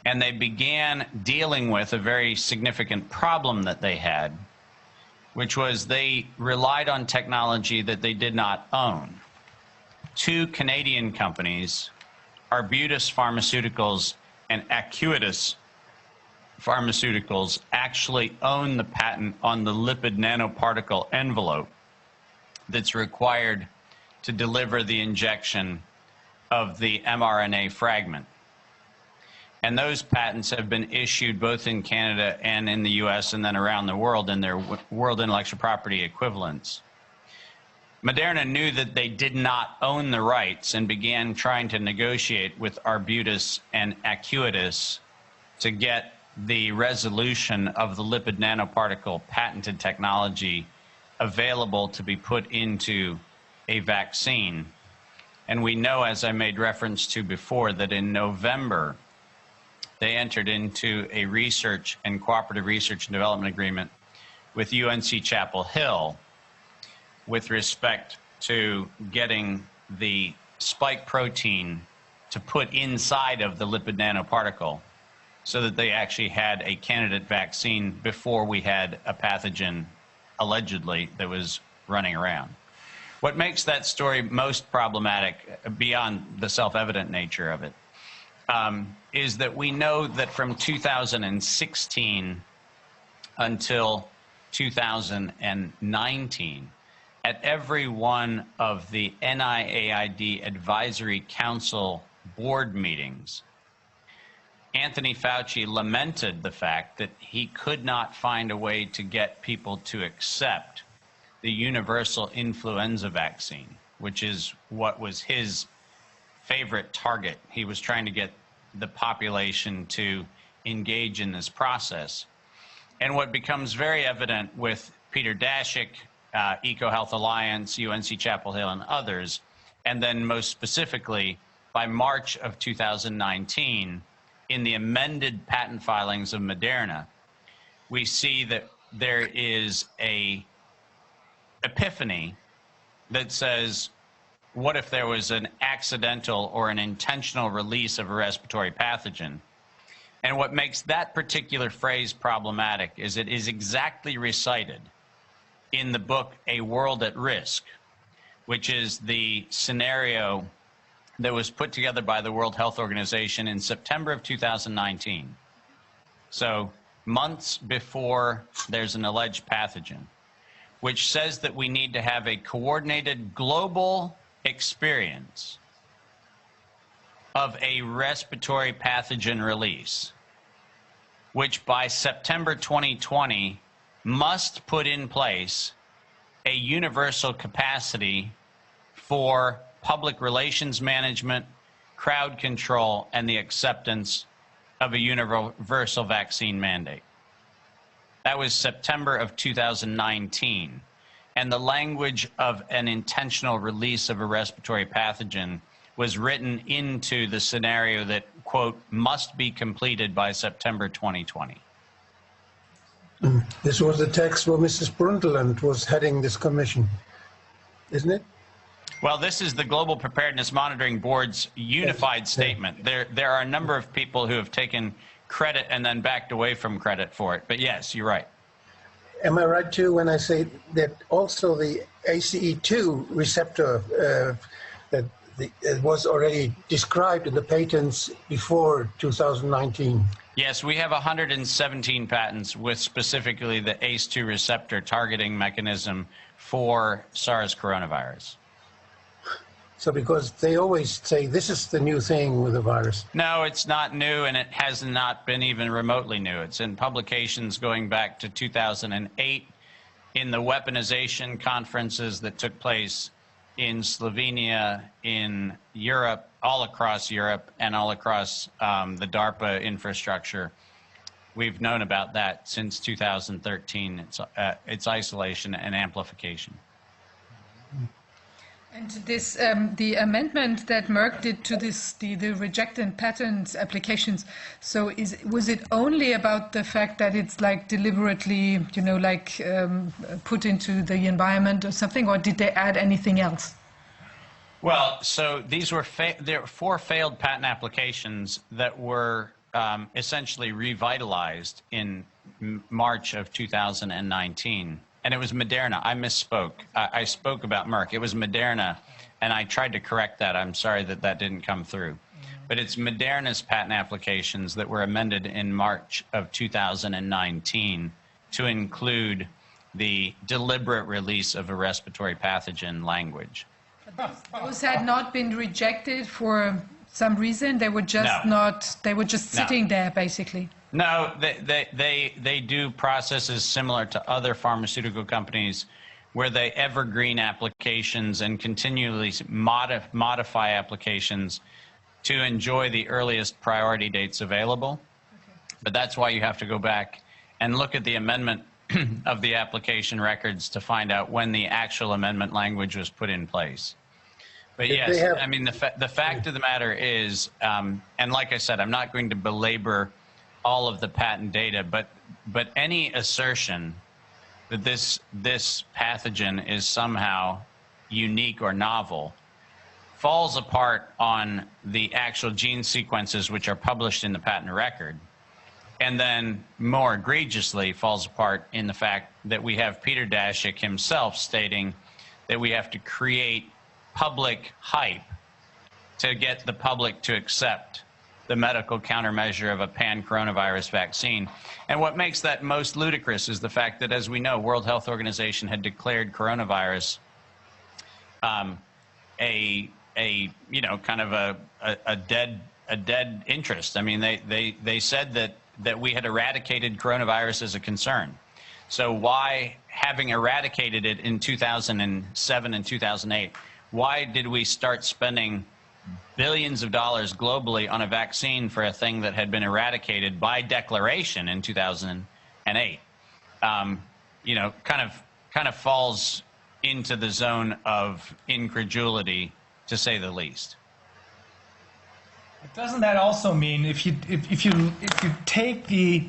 And they began dealing with a very significant problem that they had, which was they relied on technology that they did not own. 2 Canadian companies, Arbutus Pharmaceuticals and Acuitas Pharmaceuticals, actually own the patent on the lipid nanoparticle envelope that's required to deliver the injection of the mRNA fragment. And those patents have been issued both in Canada and in the US and then around the world in their world intellectual property equivalents. Moderna knew that they did not own the rights and began trying to negotiate with Arbutus and Acuitas to get the resolution of the lipid nanoparticle patented technology available to be put into a vaccine. And we know, as I made reference to before, that in November, they entered into a research and cooperative research and development agreement with UNC Chapel Hill with respect to getting the spike protein to put inside of the lipid nanoparticle so that they actually had a candidate vaccine before we had a pathogen, allegedly, that was running around. What makes that story most problematic, beyond the self-evident nature of it, is that we know that from 2016 until 2019, at every one of the NIAID Advisory Council board meetings, Anthony Fauci lamented the fact that he could not find a way to get people to accept the universal influenza vaccine, which is what was his favorite target. He was trying to get the population to engage in this process. And what becomes very evident with Peter Daszak, EcoHealth Alliance, UNC Chapel Hill, and others, and then most specifically by March of 2019, in the amended patent filings of Moderna, we see that there is a epiphany that says what if there was an accidental or an intentional release of a respiratory pathogen? And what makes that particular phrase problematic is it is exactly recited in the book A World at Risk, which is the scenario that was put together by the World Health Organization in September of 2019. So months before there's an alleged pathogen, which says that we need to have a coordinated global experience of a respiratory pathogen release, which by September 2020 must put in place a universal capacity for public relations management, crowd control, and the acceptance of a universal vaccine mandate. That was September of 2019. And the language of an intentional release of a respiratory pathogen was written into the scenario that, quote, must be completed by September 2020. This was the text where Mrs. Brundtland was heading this commission, isn't it? Well, this is the Global Preparedness Monitoring Board's unified statement. There are a number of people who have taken credit and then backed away from credit for it. But yes, you're right. Am I right too when I say that also the ACE2 receptor it was already described in the patents before 2019? Yes, we have 117 patents with specifically the ACE2 receptor targeting mechanism for SARS coronavirus. So because they always say this is the new thing with the virus. No, it's not new, and it has not been even remotely new. It's in publications going back to 2008 in the weaponization conferences that took place in Slovenia, in Europe, all across Europe, and all across the DARPA infrastructure. We've known about that since 2013, its isolation and amplification. And this, the amendment that Merck did to this, the rejected patent applications, so was it only about the fact that it's like deliberately, you know, like put into the environment or something, or did they add anything else? Well, so these were there were 4 failed patent applications that were essentially revitalized in March of 2019. And it was Moderna. I misspoke. I spoke about Merck. It was Moderna, and I tried to correct that. I'm sorry that that didn't come through. But it's Moderna's patent applications that were amended in March of 2019 to include the deliberate release of a respiratory pathogen language. Those had not been rejected for some reason? They were just they were just sitting there, basically? No, they do processes similar to other pharmaceutical companies where they evergreen applications and continually modify applications to enjoy the earliest priority dates available. Okay. But that's why you have to go back and look at the amendment of the application records to find out when the actual amendment language was put in place. But yes, I mean, the fact of the matter is, and like I said, I'm not going to belabor all of the patent data, but any assertion that this pathogen is somehow unique or novel falls apart on the actual gene sequences which are published in the patent record, and then more egregiously falls apart in the fact that we have Peter Daszak himself stating that we have to create public hype to get the public to accept the medical countermeasure of a pan-coronavirus vaccine. And what makes that most ludicrous is the fact that, as we know, World Health Organization had declared coronavirus a you know, kind of a dead interest. I mean, they said that we had eradicated coronavirus as a concern. So why, having eradicated it in 2007 and 2008, why did we start spending billions of dollars globally on a vaccine for a thing that had been eradicated by declaration in 2008? You know, kind of falls into the zone of incredulity, to say the least. But doesn't that also mean if you take the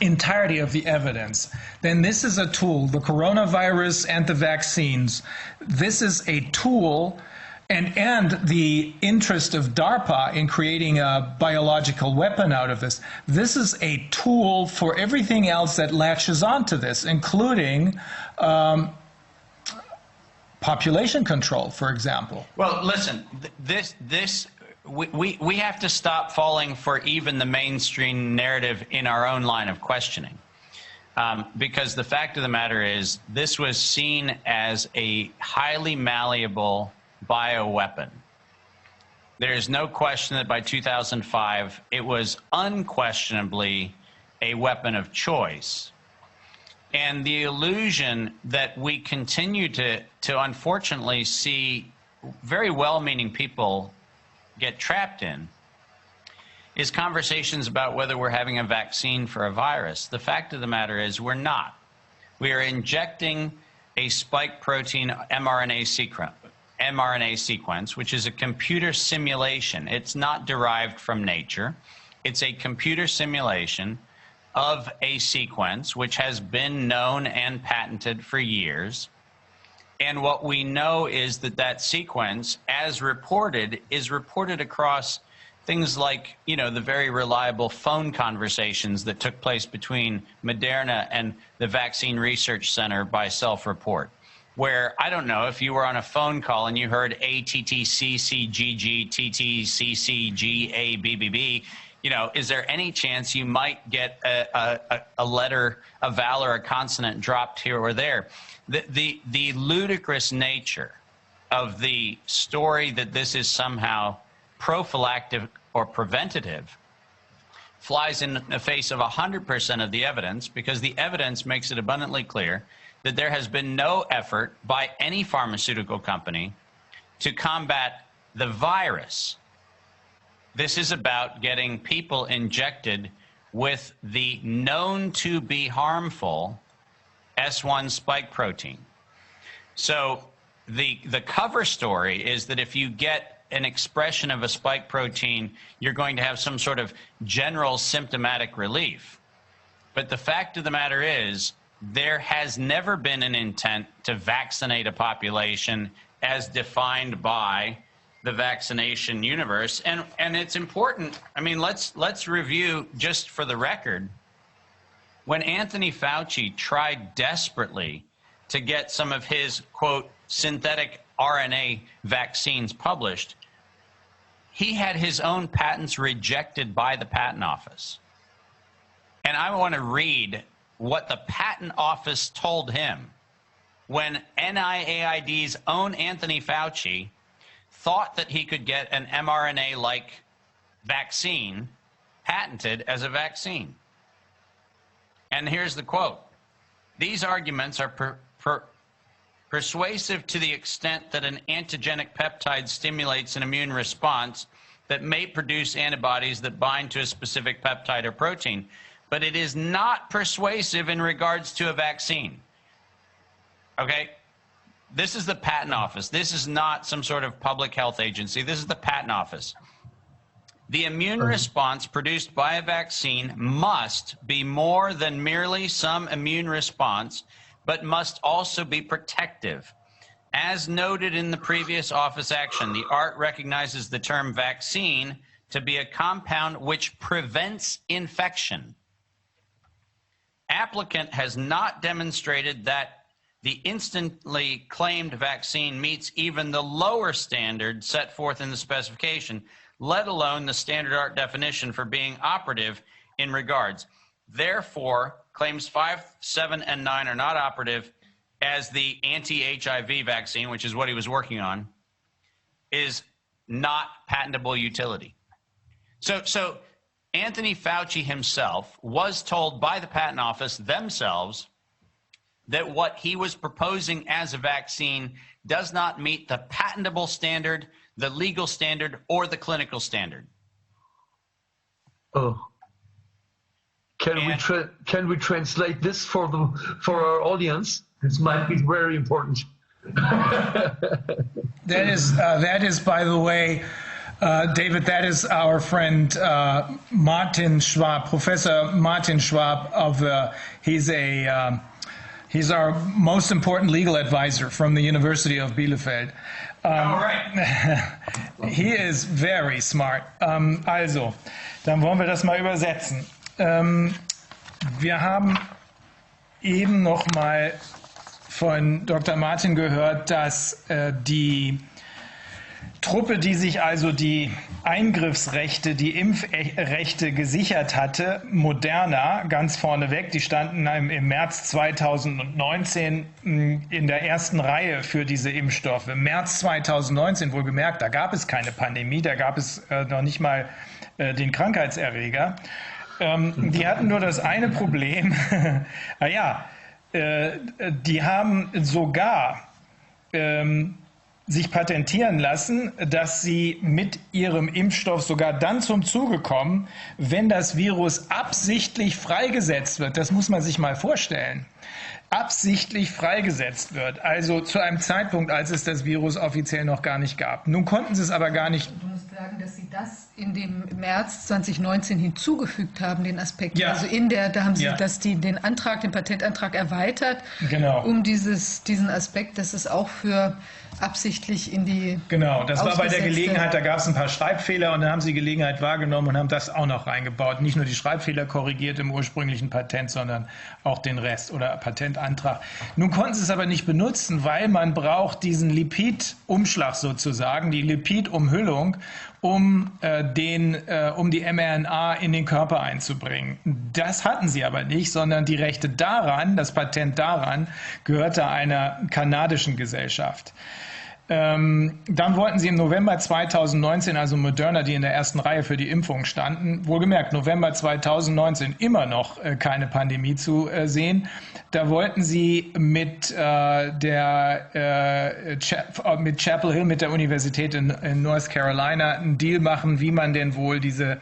entirety of the evidence, then this is a tool, the coronavirus and the vaccines, this is a tool and the interest of DARPA in creating a biological weapon out of this. This is a tool for everything else that latches onto this, including population control, for example. Well, listen, we have to stop falling for even the mainstream narrative in our own line of questioning. Because the fact of the matter is, this was seen as a highly malleable bioweapon. There is no question that by 2005, it was unquestionably a weapon of choice. And the illusion that we continue to unfortunately see very well-meaning people get trapped in is conversations about whether we're having a vaccine for a virus. The fact of the matter is we're not. We are injecting a spike protein mRNA sequence, which is a computer simulation. It's not derived from nature. It's a computer simulation of a sequence which has been known and patented for years. And what we know is that that sequence, as reported, is reported across things like, you know, the very reliable phone conversations that took place between Moderna and the Vaccine Research Center by self-report, where, I don't know, if you were on a phone call and you heard ATTCCGG, you know, is there any chance you might get a letter, a vowel, or a consonant dropped here or there? The ludicrous nature of the story that this is somehow prophylactic or preventative flies in the face of 100% of the evidence, because the evidence makes it abundantly clear that there has been no effort by any pharmaceutical company to combat the virus. This is about getting people injected with the known to be harmful S1 spike protein. So the cover story is that if you get an expression of a spike protein, you're going to have some sort of general symptomatic relief. But the fact of the matter is, there has never been an intent to vaccinate a population as defined by the vaccination universe. And it's important. I mean, let's review, just for the record, when Anthony Fauci tried desperately to get some of his, quote, synthetic RNA vaccines published, he had his own patents rejected by the patent office. And I want to read what the patent office told him when NIAID's own Anthony Fauci thought that he could get an mRNA-like vaccine patented as a vaccine. And here's the quote: "These arguments are persuasive to the extent that an antigenic peptide stimulates an immune response that may produce antibodies that bind to a specific peptide or protein, but it is not persuasive in regards to a vaccine." Okay? This is the patent office. This is not some sort of public health agency. This is the patent office. "The immune response produced by a vaccine must be more than merely some immune response, but must also be protective. As noted in the previous office action, the ART recognizes the term vaccine to be a compound which prevents infection. Applicant has not demonstrated that the instantly claimed vaccine meets even the lower standard set forth in the specification, let alone the standard ART definition for being operative in regards. Therefore, claims 5, 7, and 9 are not operative, as the anti-HIV vaccine, which is what he was working on, is not patentable utility." So Anthony Fauci himself was told by the patent office themselves that what he was proposing as a vaccine does not meet the patentable standard, the legal standard, or the clinical standard. Oh. Can we translate this for our audience? This might be very important. That is, by the way, David, that is our friend Martin Schwab, Professor Martin Schwab. He's our most important legal advisor from the University of Bielefeld. All right. He is very smart. Also, dann wollen wir das mal übersetzen. Wir haben eben noch mal von Dr. Martin gehört, dass die Truppe, die sich also die Eingriffsrechte, die Impfrechte gesichert hatte, Moderna, ganz vorneweg, die standen im März 2019 in der ersten Reihe für diese Impfstoffe. Im März 2019, wohlgemerkt, da gab es keine Pandemie, da gab es noch nicht mal den Krankheitserreger. Die hatten nur das eine Problem, die haben sogar sich patentieren lassen, dass sie mit ihrem Impfstoff sogar dann zum Zuge kommen, wenn das Virus absichtlich freigesetzt wird. Das muss man sich mal vorstellen. Absichtlich freigesetzt wird, also zu einem Zeitpunkt, als es das Virus offiziell noch gar nicht gab. Nun konnten sie es aber gar nicht. Du musst sagen, dass Sie das in dem März 2019 hinzugefügt haben, den Aspekt. Ja. Also da haben Sie den Patentantrag erweitert, Genau. um diesen Aspekt, dass es auch für absichtlich in die Genau, das war bei der ausgesetzte- Gelegenheit, da gab es ein paar Schreibfehler und dann haben sie die Gelegenheit wahrgenommen und haben das auch noch reingebaut. Nicht nur die Schreibfehler korrigiert im ursprünglichen Patent, sondern auch den Rest oder Patentantrag. Nun konnten sie es aber nicht benutzen, weil man braucht diesen Lipidumschlag sozusagen, die Lipidumhüllung, um die mRNA in den Körper einzubringen. Das hatten sie aber nicht, sondern die Rechte daran, das Patent daran, gehörte einer kanadischen Gesellschaft. Dann wollten sie im November 2019, also Moderna, die in der ersten Reihe für die Impfung standen, wohlgemerkt November 2019 immer noch keine Pandemie zu sehen. Da wollten sie mit Chapel Hill, mit der Universität in North Carolina, einen Deal machen, wie man denn wohl diese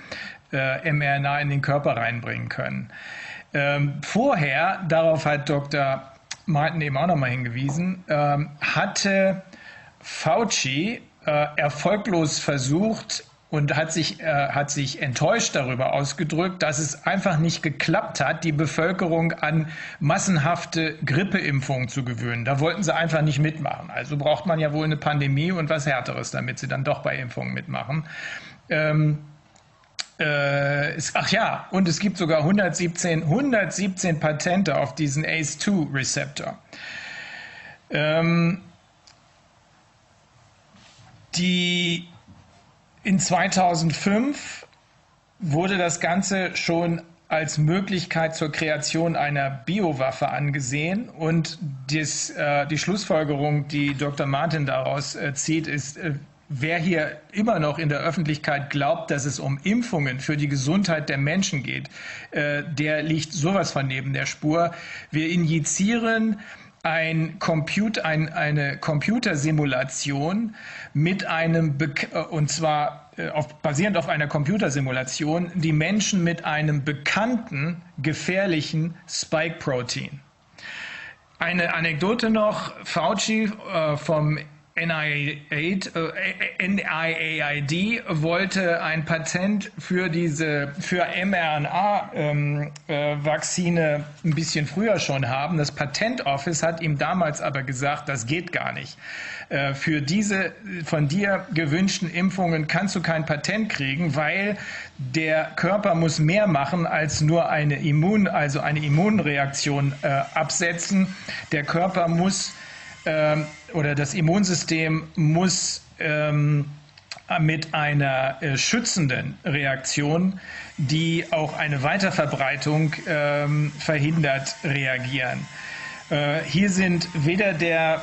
mRNA in den Körper reinbringen können. Vorher, darauf hat Dr. Martin eben auch nochmal hingewiesen, hatte Fauci erfolglos versucht und hat sich enttäuscht darüber ausgedrückt, dass es einfach nicht geklappt hat, die Bevölkerung an massenhafte Grippeimpfungen zu gewöhnen. Da wollten sie einfach nicht mitmachen. Also braucht man ja wohl eine Pandemie und was Härteres, damit sie dann doch bei Impfungen mitmachen. Und es gibt sogar 117 Patente auf diesen ACE2-Rezeptor. In 2005 wurde das Ganze schon als Möglichkeit zur Kreation einer Biowaffe angesehen und die Schlussfolgerung, die Dr. Martin daraus zieht, ist, wer hier immer noch in der Öffentlichkeit glaubt, dass es um Impfungen für die Gesundheit der Menschen geht, der liegt sowas von neben der Spur. Wir injizieren eine Computersimulation mit basierend auf einer Computersimulation, die Menschen mit einem bekannten, gefährlichen Spike-Protein. Eine Anekdote noch, Fauci vom NIAID wollte ein Patent für mRNA-Vakzine ein bisschen früher schon haben. Das Patent Office hat ihm damals aber gesagt, das geht gar nicht. Für diese von dir gewünschten Impfungen kannst du kein Patent kriegen, weil der Körper muss mehr machen als nur eine Immunreaktion absetzen. Der Körper muss oder das Immunsystem muss mit einer schützenden Reaktion, die auch eine Weiterverbreitung verhindert, reagieren. Hier sind weder der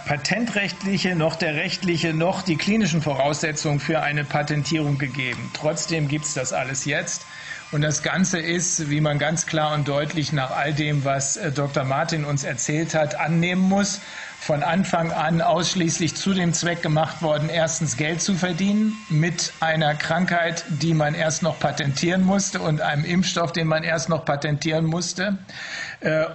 patentrechtliche noch der rechtliche noch die klinischen Voraussetzungen für eine Patentierung gegeben. Trotzdem gibt es das alles jetzt. Und das Ganze ist, wie man ganz klar und deutlich nach all dem, was Dr. Martin uns erzählt hat, annehmen muss, von Anfang an ausschließlich zu dem Zweck gemacht worden, erstens Geld zu verdienen mit einer Krankheit, die man erst noch patentieren musste und einem Impfstoff, den man erst noch patentieren musste.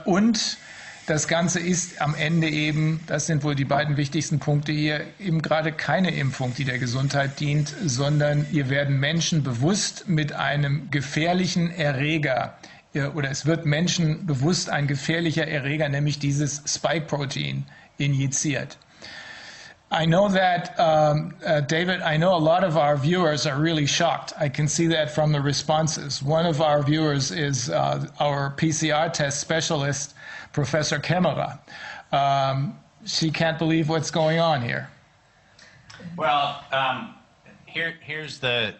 Und das Ganze ist am Ende eben, das sind wohl die beiden wichtigsten Punkte hier, eben gerade keine Impfung, die der Gesundheit dient, sondern hier werden Menschen bewusst mit einem gefährlichen Erreger oder es wird Menschen bewusst ein gefährlicher Erreger, nämlich dieses Spike-Protein, injiziert. I know that, David, I know a lot of our viewers are really shocked. I can see that from the responses. One of our viewers is our PCR test specialist, Professor Kämmerer. She can't believe what's going on here. Well, here's the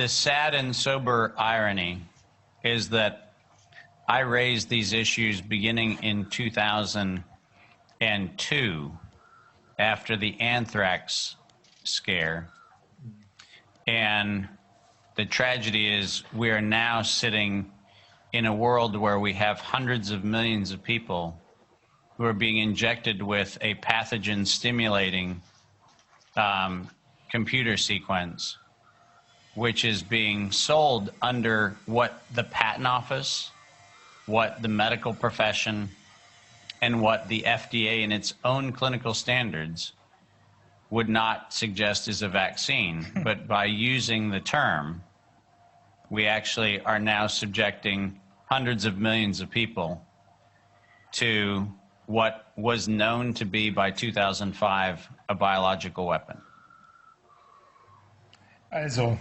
sad and sober irony is that I raised these issues beginning in 2002 after the anthrax scare. And the tragedy is we are now sitting in a world where we have hundreds of millions of people who are being injected with a pathogen stimulating computer sequence, which is being sold under what the patent office, what the medical profession, and what the FDA in its own clinical standards would not suggest is a vaccine. But by using the term, we actually are now subjecting hundreds of millions of people to what was known to be by 2005 a biological weapon. Also,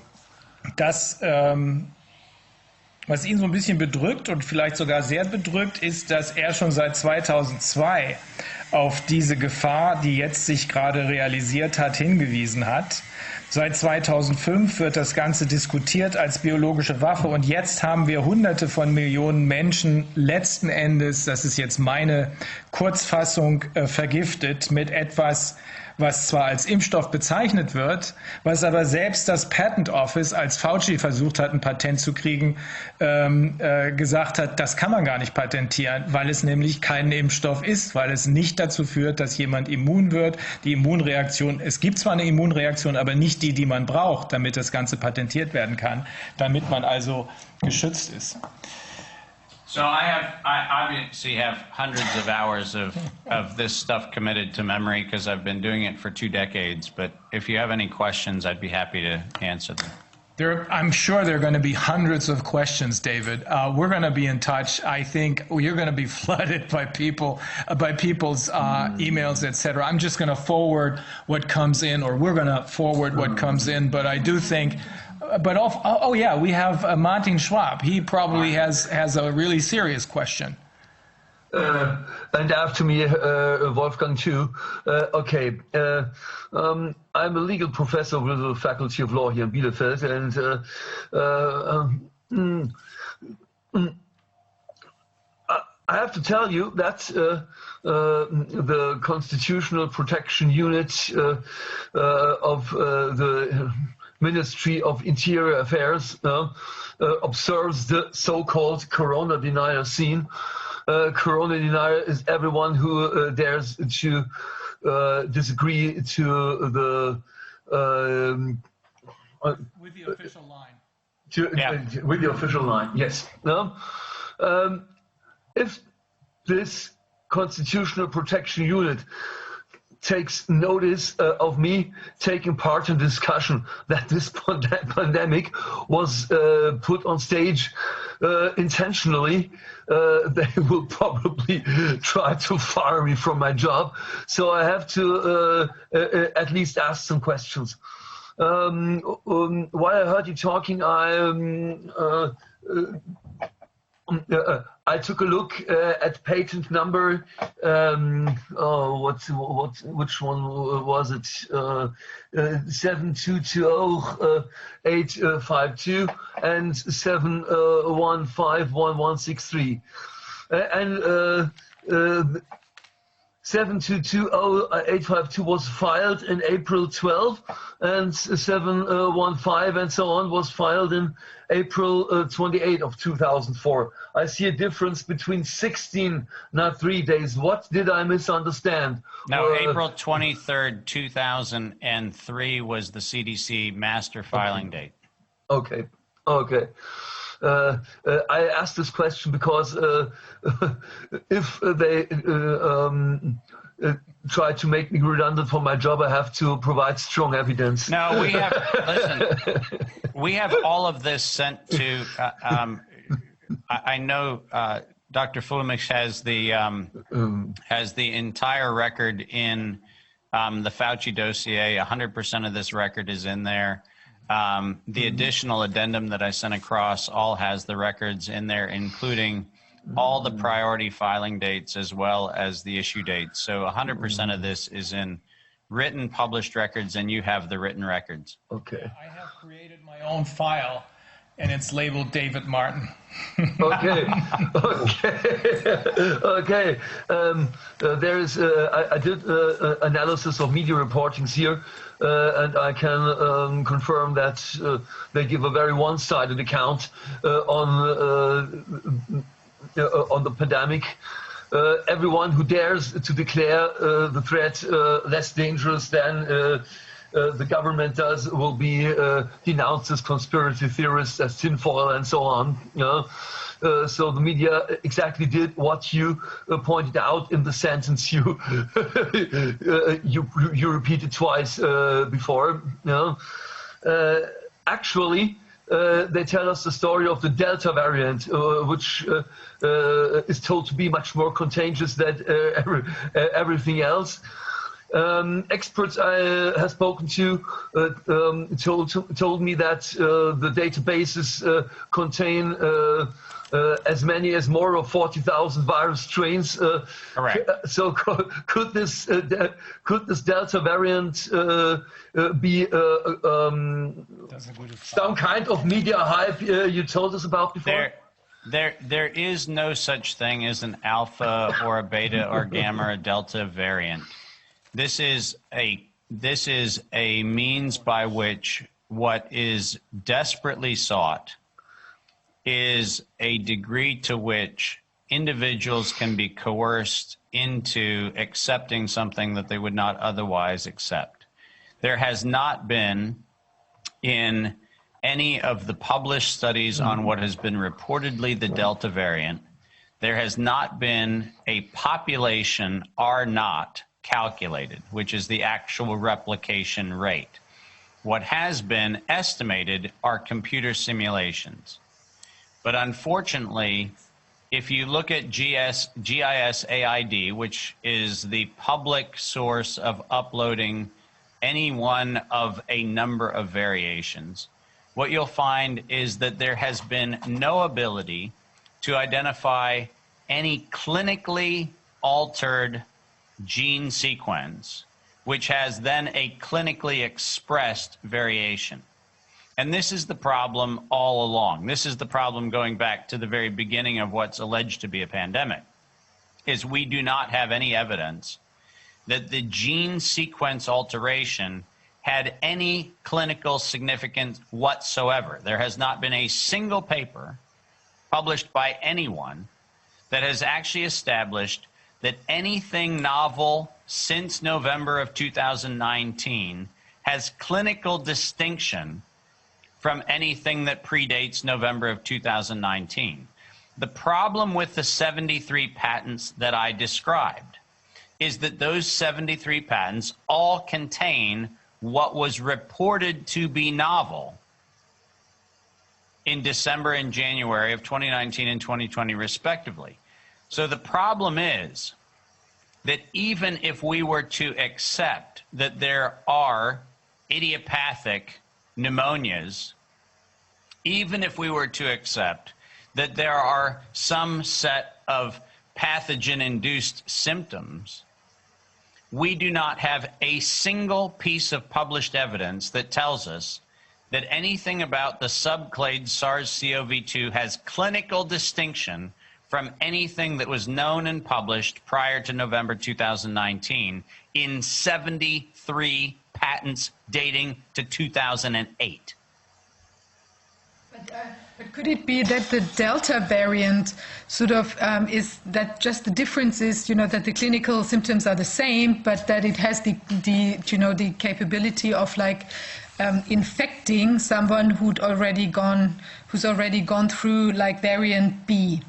das, was ihn so ein bisschen bedrückt und vielleicht sogar sehr bedrückt, ist, dass er schon seit 2002 auf diese Gefahr, die jetzt sich gerade realisiert hat, hingewiesen hat. Seit 2005 wird das Ganze diskutiert als biologische Waffe und jetzt haben wir Hunderte von Millionen Menschen letzten Endes, das ist jetzt meine Kurzfassung, vergiftet mit etwas, was zwar als Impfstoff bezeichnet wird, was aber selbst das Patent Office, als Fauci versucht hat, ein Patent zu kriegen, gesagt hat, das kann man gar nicht patentieren, weil es nämlich kein Impfstoff ist, weil es nicht dazu führt, dass jemand immun wird. Die Immunreaktion, es gibt zwar eine Immunreaktion, aber nicht die, die man braucht, damit das Ganze patentiert werden kann, damit man also geschützt ist. So I obviously have hundreds of hours of this stuff committed to memory because I've been doing it for 2 decades. But if you have any questions, I'd be happy to answer them. I'm sure there are going to be hundreds of questions, David. We're going to be in touch. I think you're going to be flooded by people's emails, etc. I'm just going to forward what comes in, or we're going to forward what comes in. But I do think. But yeah, we have Martin Schwab. He probably has a really serious question. And after me, Wolfgang too. Okay, I'm a legal professor with the Faculty of Law here in Bielefeld, and I have to tell you that the Constitutional Protection Unit of the Ministry of Interior Affairs observes the so-called corona denier scene. Corona denier is everyone who dares to disagree to the with the official line. With the official line, yes. If this Constitutional Protection Unit takes notice of me taking part in discussion that this pandemic was put on stage intentionally, they will probably try to fire me from my job. So I have to at least ask some questions. While I heard you talking, I took a look at patent number. Which one was it? 7220-852 and 7151163. And 7220852 was filed in April 12, and 715 and so on was filed in April 28 of 2004. I see a difference between 16, not 3 days. What did I misunderstand? No, April 23rd, 2003 was the CDC master filing date. Okay. I asked this question because if they try to make me redundant from my job, I have to provide strong evidence. No, we have, listen, we have all of this sent to I know Dr. Fuellmich has the entire record in the Fauci dossier. 100% of this record is in there. The additional addendum that I sent across all has the records in there, including all the priority filing dates as well as the issue dates. So 100% of this is in written published records, and you have the written records. Okay. I have created my own file, and it's labeled David Martin. Okay. Okay. There is. I did analysis of media reportings here, and I can confirm that they give a very one-sided account on the pandemic. Everyone who dares to declare the threat less dangerous than the government does will be denounced as conspiracy theorists, as tinfoil, and so on. So the media exactly did what you pointed out in the sentence you you repeated twice before. Actually, they tell us the story of the Delta variant, which is told to be much more contagious than everything else. Experts I have spoken to told me that the databases contain as many as more of 40,000 virus strains. Correct. So could this Delta variant be some kind of media hype you told us about before? There is no such thing as an alpha or a beta or gamma or delta variant. This is a means by which what is desperately sought is a degree to which individuals can be coerced into accepting something that they would not otherwise accept. There has not been, in any of the published studies on what has been reportedly the Delta variant, there has not been a population R naught calculated, which is the actual replication rate. What has been estimated are computer simulations. But unfortunately, if you look at GIS-AID, which is the public source of uploading any one of a number of variations, what you'll find is that there has been no ability to identify any clinically altered gene sequence, which has then a clinically expressed variation. And this is the problem all along. This is the problem going back to the very beginning of what's alleged to be a pandemic, is we do not have any evidence that the gene sequence alteration had any clinical significance whatsoever. There has not been a single paper published by anyone that has actually established that anything novel since November of 2019 has clinical distinction from anything that predates November of 2019. The problem with the 73 patents that I described is that those 73 patents all contain what was reported to be novel in December and January of 2019 and 2020 respectively. So the problem is that even if we were to accept that there are idiopathic pneumonias, even if we were to accept that there are some set of pathogen-induced symptoms, we do not have a single piece of published evidence that tells us that anything about the subclade SARS-CoV-2 has clinical distinction from anything that was known and published prior to November 2019 in 73 patents dating to 2008. But could it be that the Delta variant sort of is that just the difference is, that the clinical symptoms are the same, but that it has the capability of infecting someone who's already gone through variant B,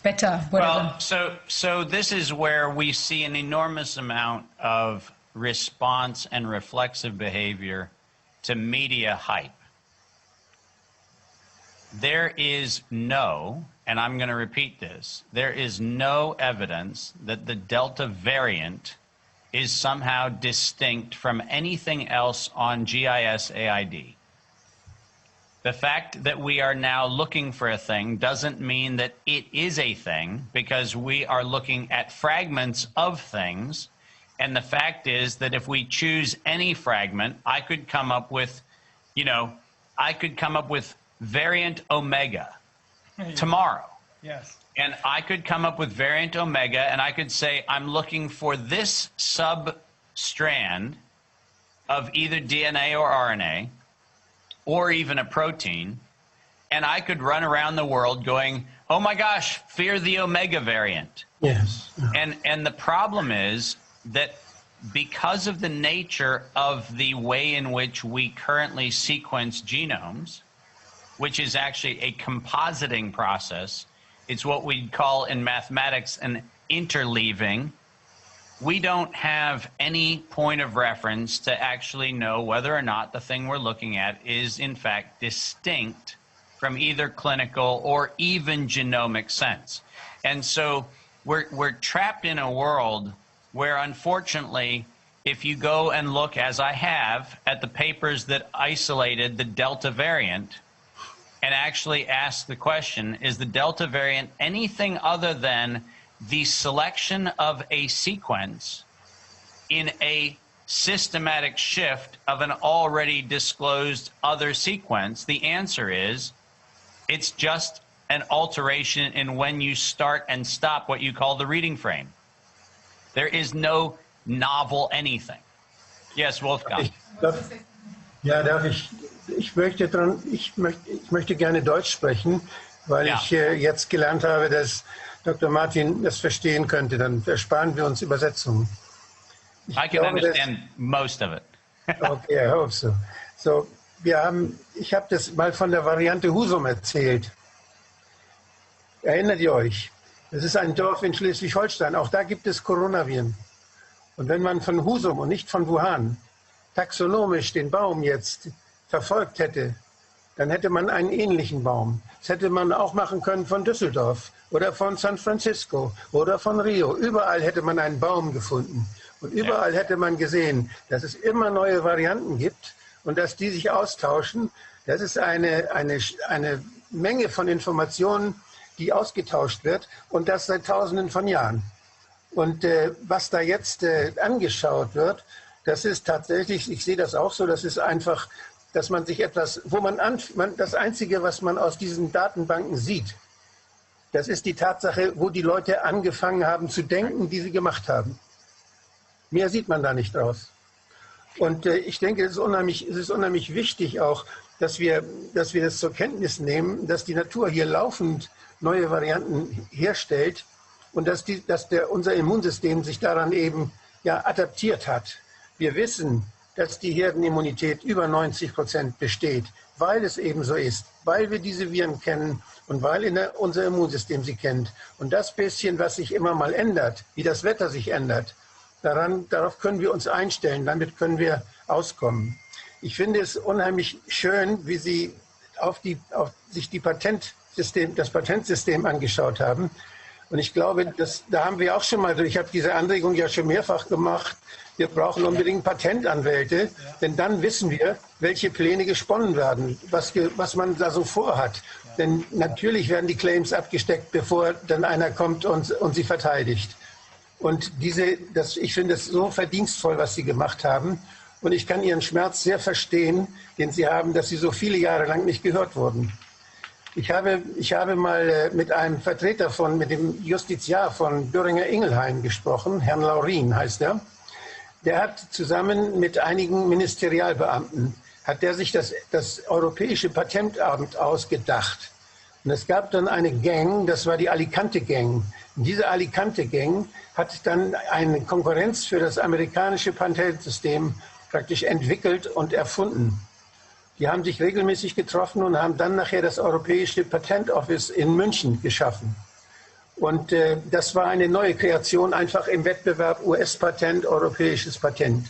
beta, whatever. Well, so this is where we see an enormous amount of response and reflexive behavior to media hype. There is no and I'm going to repeat this, there is no evidence that the Delta variant is somehow distinct from anything else on GIS-AID. The fact that we are now looking for a thing doesn't mean that it is a thing, because we are looking at fragments of things. And the fact is that if we choose any fragment, I could come up with, I could come up with variant omega tomorrow. Yes. And I could come up with variant omega, and I could say, I'm looking for this sub-strand of either DNA or RNA, or even a protein, and I could run around the world going, oh my gosh, fear the omega variant. Yes. And the problem is that because of the nature of the way in which we currently sequence genomes, which is actually a compositing process, it's what we'd call in mathematics an interleaving. We don't have any point of reference to actually know whether or not the thing we're looking at is in fact distinct from either clinical or even genomic sense. And so we're trapped in a world where, unfortunately, if you go and look, as I have, at the papers that isolated the Delta variant and actually ask the question, is the Delta variant anything other than the selection of a sequence in a systematic shift of an already disclosed other sequence? The answer is, it's just an alteration in when you start and stop what you call the reading frame. There is no novel anything. Yes, Wolfgang. Ich möchte gerne Deutsch sprechen, weil ich jetzt gelernt habe, dass Dr. Martin das verstehen könnte. Dann ersparen wir uns Übersetzungen. I can understand most of it. Okay, I hope so. So, ich habe das mal von der Variante Husum erzählt. Erinnert ihr euch? Das ist ein Dorf in Schleswig-Holstein. Auch da gibt es Coronaviren. Und wenn man von Husum und nicht von Wuhan taxonomisch den Baum jetzt verfolgt hätte, dann hätte man einen ähnlichen Baum. Das hätte man auch machen können von Düsseldorf oder von San Francisco oder von Rio. Überall hätte man einen Baum gefunden. Und überall hätte man gesehen, dass es immer neue Varianten gibt und dass die sich austauschen. Das ist eine Menge von Informationen, die ausgetauscht wird, und das seit Tausenden von Jahren. Und was da jetzt angeschaut wird, das ist tatsächlich, ich sehe das auch so, das ist einfach, dass man sich etwas, das Einzige, was man aus diesen Datenbanken sieht, das ist die Tatsache, wo die Leute angefangen haben zu denken, die sie gemacht haben. Mehr sieht man da nicht draus. Und ich denke, es ist unheimlich wichtig auch, dass wir das zur Kenntnis nehmen, dass die Natur hier laufend neue Varianten herstellt und dass unser Immunsystem sich daran eben adaptiert hat. Wir wissen, dass die Herdenimmunität über 90% besteht, weil es eben so ist, weil wir diese Viren kennen und weil unser Immunsystem sie kennt. Und das bisschen, was sich immer mal ändert, wie das Wetter sich ändert, darauf können wir uns einstellen, damit können wir auskommen. Ich finde es unheimlich schön, wie Sie sich das Patentsystem angeschaut haben. Und ich glaube, da haben wir auch schon mal, ich habe diese Anregung ja schon mehrfach gemacht, wir brauchen unbedingt Patentanwälte, denn dann wissen wir, welche Pläne gesponnen werden, was man da so vorhat. Denn natürlich werden die Claims abgesteckt, bevor dann einer kommt und sie verteidigt. Und ich finde es so verdienstvoll, was Sie gemacht haben. Und ich kann Ihren Schmerz sehr verstehen, den Sie haben, dass Sie so viele Jahre lang nicht gehört wurden. Ich habe mal mit einem Vertreter mit dem Justiziar von Böhringer-Ingelheim gesprochen, Herrn Laurin heißt er. Der hat zusammen mit einigen Ministerialbeamten, hat der sich das Europäische Patentamt ausgedacht. Und es gab dann eine Gang, das war die Alicante Gang. Und diese Alicante Gang hat dann eine Konkurrenz für das amerikanische Patentsystem praktisch entwickelt und erfunden. Die haben sich regelmäßig getroffen und haben dann nachher das Europäische Patent Office in München geschaffen. Und das war eine neue Kreation, einfach im Wettbewerb US-Patent, europäisches Patent.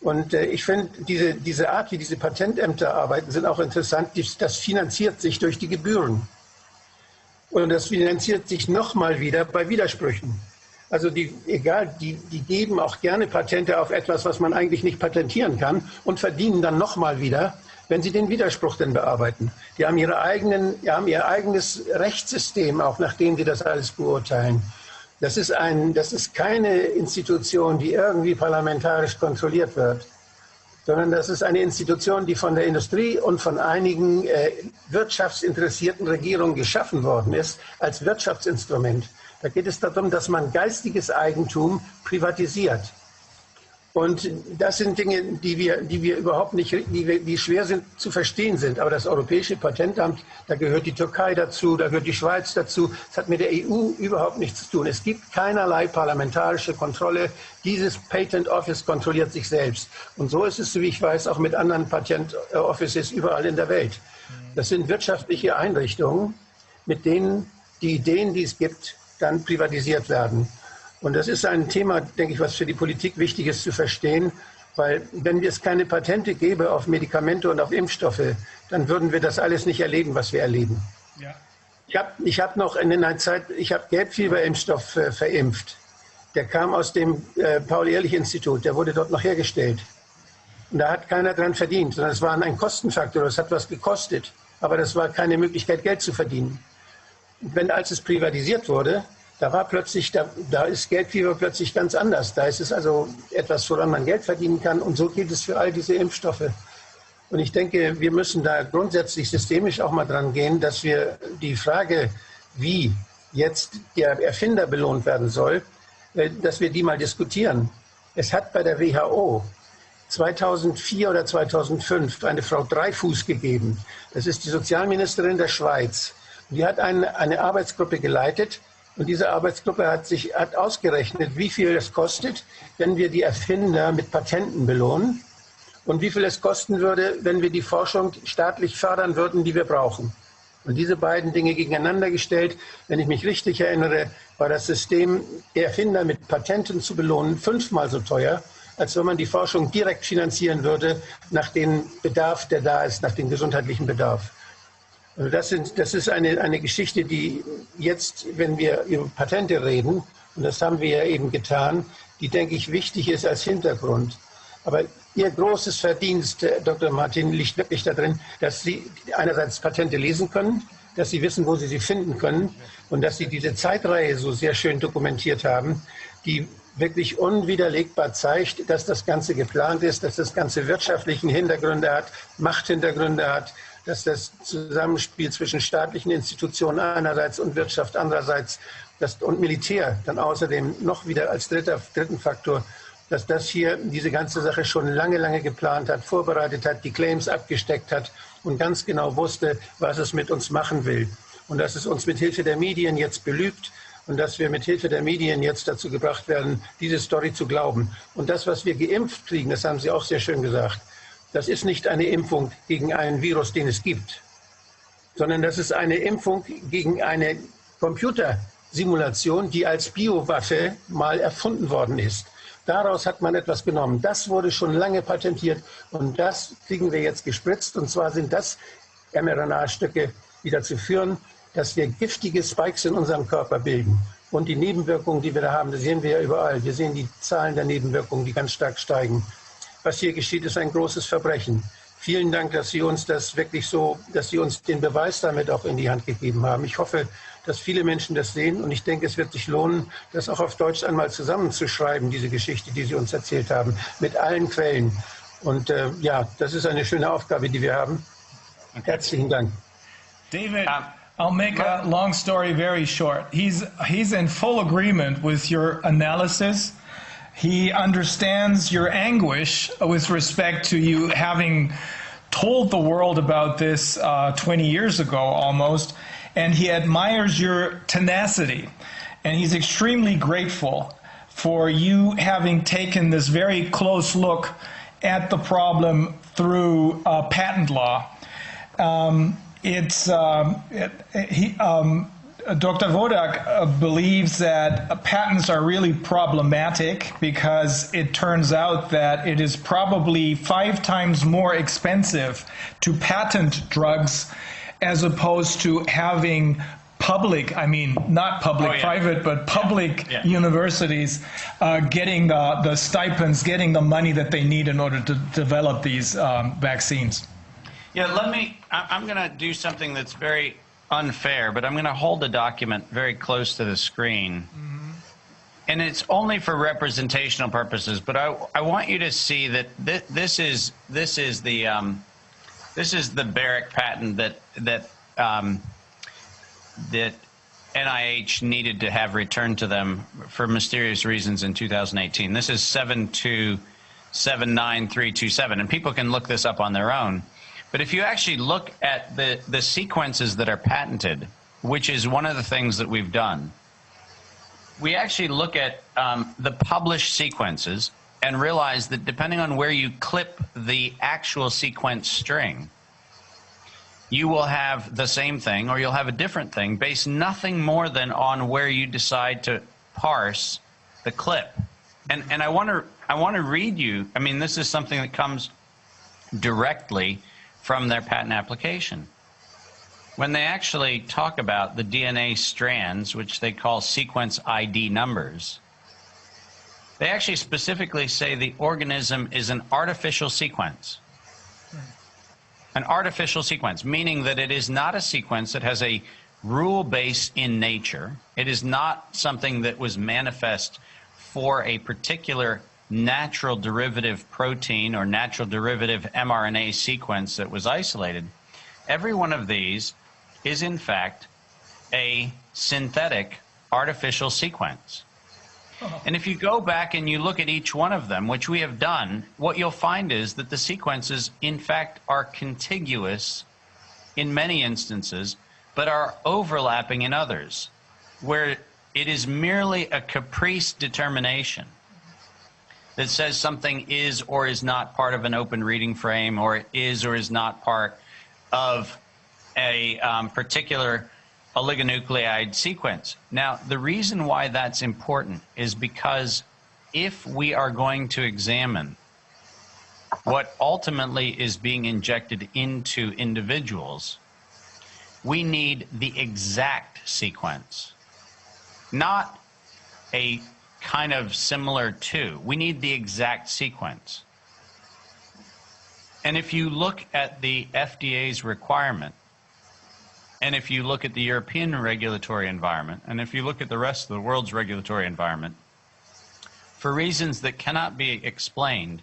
Und ich finde, diese Art, wie diese Patentämter arbeiten, sind auch interessant. Das finanziert sich durch die Gebühren. Und das finanziert sich nochmal wieder bei Widersprüchen. Also die geben auch gerne Patente auf etwas, was man eigentlich nicht patentieren kann und verdienen dann nochmal wieder, wenn sie den Widerspruch denn bearbeiten. Die haben ihr eigenes Rechtssystem, auch nachdem sie das alles beurteilen. Das ist keine Institution, die irgendwie parlamentarisch kontrolliert wird, sondern das ist eine Institution, die von der Industrie und von einigen wirtschaftsinteressierten Regierungen geschaffen worden ist, als Wirtschaftsinstrument. Da geht es darum, dass man geistiges Eigentum privatisiert. Und das sind Dinge, die wir überhaupt nicht, die schwer sind zu verstehen sind. Aber das Europäische Patentamt, da gehört die Türkei dazu, da gehört die Schweiz dazu. Das hat mit der EU überhaupt nichts zu tun. Es gibt keinerlei parlamentarische Kontrolle. Dieses Patent Office kontrolliert sich selbst. Und so ist es, wie ich weiß, auch mit anderen Patent Offices überall in der Welt. Das sind wirtschaftliche Einrichtungen, mit denen die Ideen, die es gibt, dann privatisiert werden. Und das ist ein Thema, denke ich, was für die Politik wichtig ist zu verstehen, weil wenn es keine Patente gäbe auf Medikamente und auf Impfstoffe, dann würden wir das alles nicht erleben, was wir erleben. Ja. Ich habe noch in einer Zeit, ich habe Gelbfieberimpfstoff verimpft. Der kam aus dem Paul-Ehrlich-Institut, der wurde dort noch hergestellt. Und da hat keiner dran verdient, sondern es war ein Kostenfaktor, das hat was gekostet. Aber das war keine Möglichkeit, Geld zu verdienen. Als es privatisiert wurde, da ist Gelbfieber plötzlich ganz anders. Da ist es also etwas, woran man Geld verdienen kann. Und so geht es für all diese Impfstoffe. Und ich denke, wir müssen da grundsätzlich systemisch auch mal dran gehen, dass wir die Frage, wie jetzt der Erfinder belohnt werden soll, dass wir die mal diskutieren. Es hat bei der WHO 2004 oder 2005 eine Frau Dreyfus gegeben. Das ist die Sozialministerin der Schweiz. Die hat eine Arbeitsgruppe geleitet und diese Arbeitsgruppe hat ausgerechnet, wie viel es kostet, wenn wir die Erfinder mit Patenten belohnen und wie viel es kosten würde, wenn wir die Forschung staatlich fördern würden, die wir brauchen. Und diese beiden Dinge gegeneinander gestellt, wenn ich mich richtig erinnere, war das System, die Erfinder mit Patenten zu belohnen, 5-mal so teuer, als wenn man die Forschung direkt finanzieren würde nach dem Bedarf, der da ist, nach dem gesundheitlichen Bedarf. Also das ist eine Geschichte, die jetzt, wenn wir über Patente reden, und das haben wir ja eben getan, die, denke ich, wichtig ist als Hintergrund. Aber Ihr großes Verdienst, Dr. Martin, liegt wirklich darin, dass Sie einerseits Patente lesen können, dass Sie wissen, wo Sie sie finden können und dass Sie diese Zeitreihe so sehr schön dokumentiert haben, die wirklich unwiderlegbar zeigt, dass das Ganze geplant ist, dass das Ganze wirtschaftlichen Hintergründe hat, Machthintergründe hat, dass das Zusammenspiel zwischen staatlichen Institutionen einerseits und Wirtschaft andererseits und Militär dann außerdem noch wieder als dritten Faktor, dass das hier diese ganze Sache schon lange geplant hat, vorbereitet hat, die Claims abgesteckt hat und ganz genau wusste, was es mit uns machen will. Und dass es uns mit Hilfe der Medien jetzt belügt und dass wir mit Hilfe der Medien jetzt dazu gebracht werden, diese Story zu glauben. Und das, was wir geimpft kriegen, das haben Sie auch sehr schön gesagt, das ist nicht eine Impfung gegen einen Virus, den es gibt, sondern das ist eine Impfung gegen eine Computersimulation, die als Biowaffe mal erfunden worden ist. Daraus hat man etwas genommen. Das wurde schon lange patentiert und das kriegen wir jetzt gespritzt. Und zwar sind das mRNA-Stücke, die dazu führen, dass wir giftige Spikes in unserem Körper bilden. Und die Nebenwirkungen, die wir da haben, das sehen wir ja überall. Wir sehen die Zahlen der Nebenwirkungen, die ganz stark steigen. Was hier geschieht, ist ein großes Verbrechen. Vielen Dank, dass Sie uns das wirklich so, dass Sie uns den Beweis damit auch in die Hand gegeben haben. Ich hoffe, dass viele Menschen das sehen und ich denke, es wird sich lohnen, das auch auf Deutsch einmal zusammenzuschreiben, diese Geschichte, die Sie uns erzählt haben, mit allen Quellen. Und ja, das ist eine schöne Aufgabe, die wir haben. Herzlichen Dank. David, I'll make a long story very short. He's in full agreement with your analysis. He understands your anguish with respect to you having told the world about this 20 years ago almost, and he admires your tenacity. And he's extremely grateful for you having taken this very close look at the problem through patent law. Dr. Wodak believes that patents are really problematic because it turns out that it is probably 5 times more expensive to patent drugs as opposed to having public, I mean, not public-private, but public universities getting the stipends, getting the money that they need in order to develop these vaccines. Yeah, I'm going to do something that's very unfair, but I'm going to hold the document very close to the screen. And it's only for representational purposes, but I want you to see that this is the Barrick patent that NIH needed to have returned to them for mysterious reasons in 2018. This is 7279327, and people can look this up on their own. But if you actually look at the sequences that are patented, which is one of the things that we've done, we actually look at the published sequences and realize that depending on where you clip the actual sequence string, you will have the same thing or you'll have a different thing based nothing more than on where you decide to parse the clip. And I want to read you, I mean, this is something that comes directly from their patent application. When they actually talk about the DNA strands, which they call sequence ID numbers, they actually specifically say the organism is an artificial sequence. An artificial sequence, meaning that it is not a sequence that has a rule base in nature. It is not something that was manifest for a particular natural derivative protein or natural derivative mRNA sequence that was isolated. Every one of these is in fact a synthetic artificial sequence. And if you go back and you look at each one of them, which we have done, what you'll find is that the sequences in fact are contiguous in many instances, but are overlapping in others, where it is merely a caprice determination that says something is or is not part of an open reading frame, or it is or is not part of a particular oligonucleotide sequence. Now, the reason why that's important is because if we are going to examine what ultimately is being injected into individuals, we need the exact sequence, not a kind of similar to. We need the exact sequence. And if you look at the FDA's requirement, and if you look at the European regulatory environment, and if you look at the rest of the world's regulatory environment, for reasons that cannot be explained,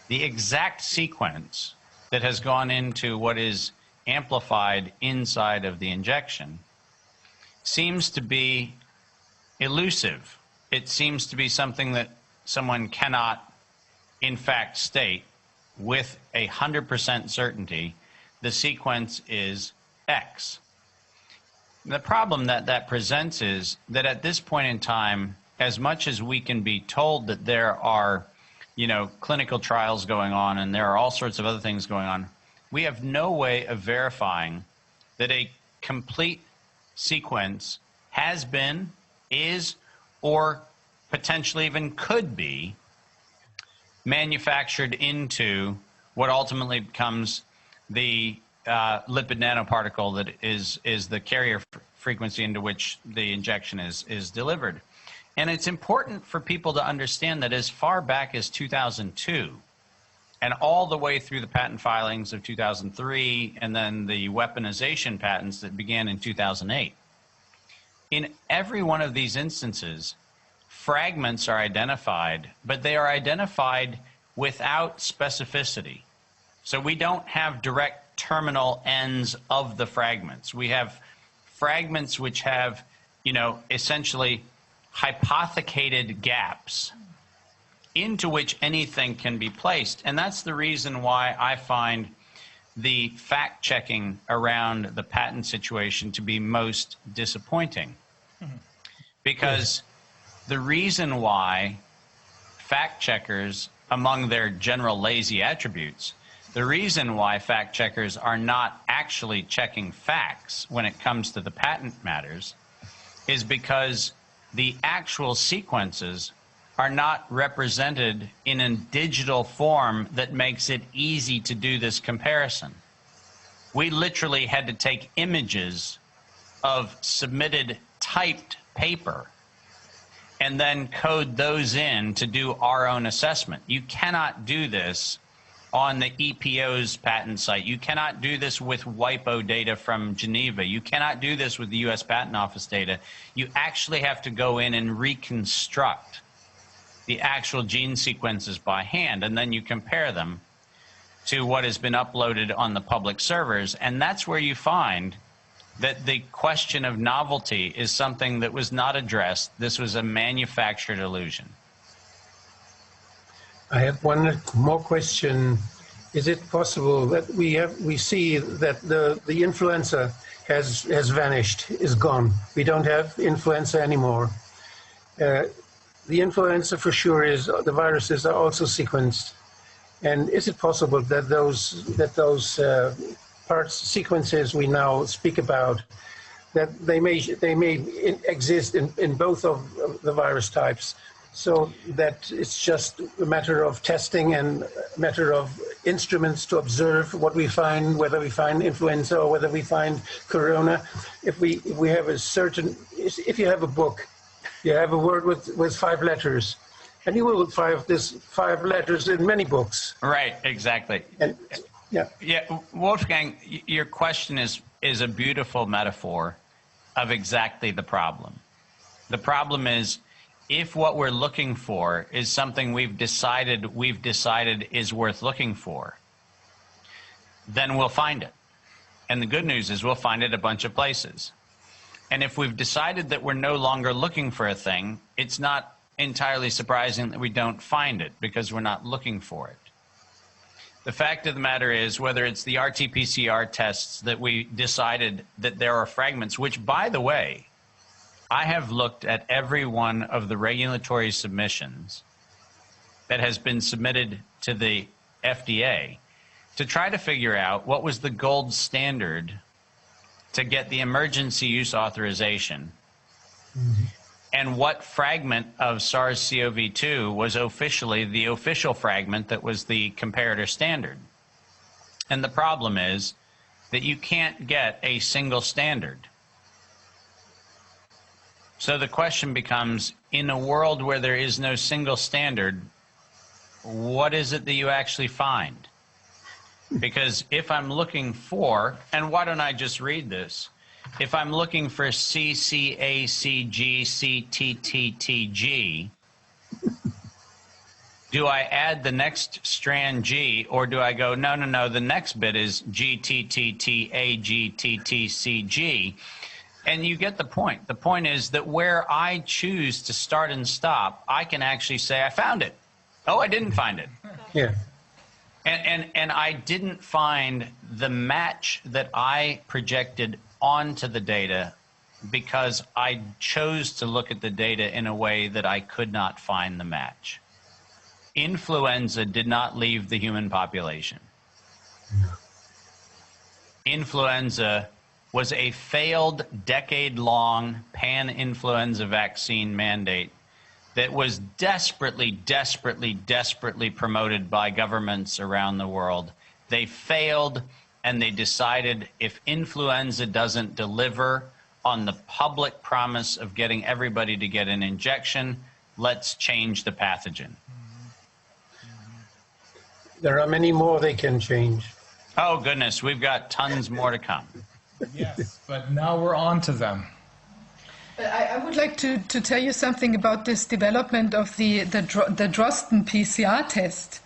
the exact sequence that has gone into what is amplified inside of the injection seems to be elusive. It seems to be something that someone cannot, in fact, state with 100% certainty the sequence is X. The problem that presents is that at this point in time, as much as we can be told that there are, clinical trials going on and there are all sorts of other things going on, we have no way of verifying that a complete sequence has been, is, or potentially even could be manufactured into what ultimately becomes the lipid nanoparticle that is the carrier frequency into which the injection is delivered. And it's important for people to understand that as far back as 2002 and all the way through the patent filings of 2003 and then the weaponization patents that began in 2008, in every one of these instances, fragments are identified, but they are identified without specificity. So we don't have direct terminal ends of the fragments. We have fragments which have, essentially hypothecated gaps into which anything can be placed. And that's the reason why I find the fact-checking around the patent situation to be most disappointing. Because the reason why fact-checkers, among their general lazy attributes, the reason why fact-checkers are not actually checking facts when it comes to the patent matters is because the actual sequences are not represented in a digital form that makes it easy to do this comparison. We literally had to take images of submitted typed paper and then code those in to do our own assessment. You cannot do this on the EPO's patent site. You cannot do this with WIPO data from Geneva. You cannot do this with the US Patent Office data. You actually have to go in and reconstruct the actual gene sequences by hand, and then you compare them to what has been uploaded on the public servers, and that's where you find that the question of novelty is something that was not addressed. This was a manufactured illusion. I have one more question. Is it possible that we see that the influenza has vanished, is gone? We don't have influenza anymore. The influenza for sure is the viruses are also sequenced. And is it possible that those sequences we now speak about, that they may exist in both of the virus types, so that it's just a matter of testing and a matter of instruments to observe what we find, whether we find influenza or whether we find corona. If we have if you have a book, you have a word with 5 letters, and you will find this 5 letters in many books. Right, exactly. And, yeah. Yeah, Wolfgang, your question is a beautiful metaphor of exactly the problem. The problem is, if what we're looking for is something we've decided is worth looking for, then we'll find it. And the good news is we'll find it a bunch of places. And if we've decided that we're no longer looking for a thing, it's not entirely surprising that we don't find it, because we're not looking for it. The fact of the matter is, whether it's the RT-PCR tests that we decided that there are fragments, which, by the way, I have looked at every one of the regulatory submissions that has been submitted to the FDA to try to figure out what was the gold standard to get the emergency use authorization, and what fragment of SARS-CoV-2 was officially the official fragment that was the comparator standard. And the problem is that you can't get a single standard. So the question becomes, in a world where there is no single standard, what is it that you actually find? Because if I'm looking for, and why don't I just read this? If I'm looking for CCACGCTTTG, do I add the next strand G, or do I go, no, the next bit is GTTTAGTTCG? And you get the point. The point is that where I choose to start and stop, I can actually say, I found it. Oh, I didn't find it. Yeah. And I didn't find the match that I projected onto the data because I chose to look at the data in a way that I could not find the match. Influenza did not leave the human population. Influenza was a failed decade-long pan-influenza vaccine mandate that was desperately promoted by governments around the world. They failed, and they decided if influenza doesn't deliver on the public promise of getting everybody to get an injection, let's change the pathogen. There are many more they can change. Oh, goodness, we've got tons more to come. Yes, but now we're on to them. I would like to tell you something about this development of the Drosten PCR test.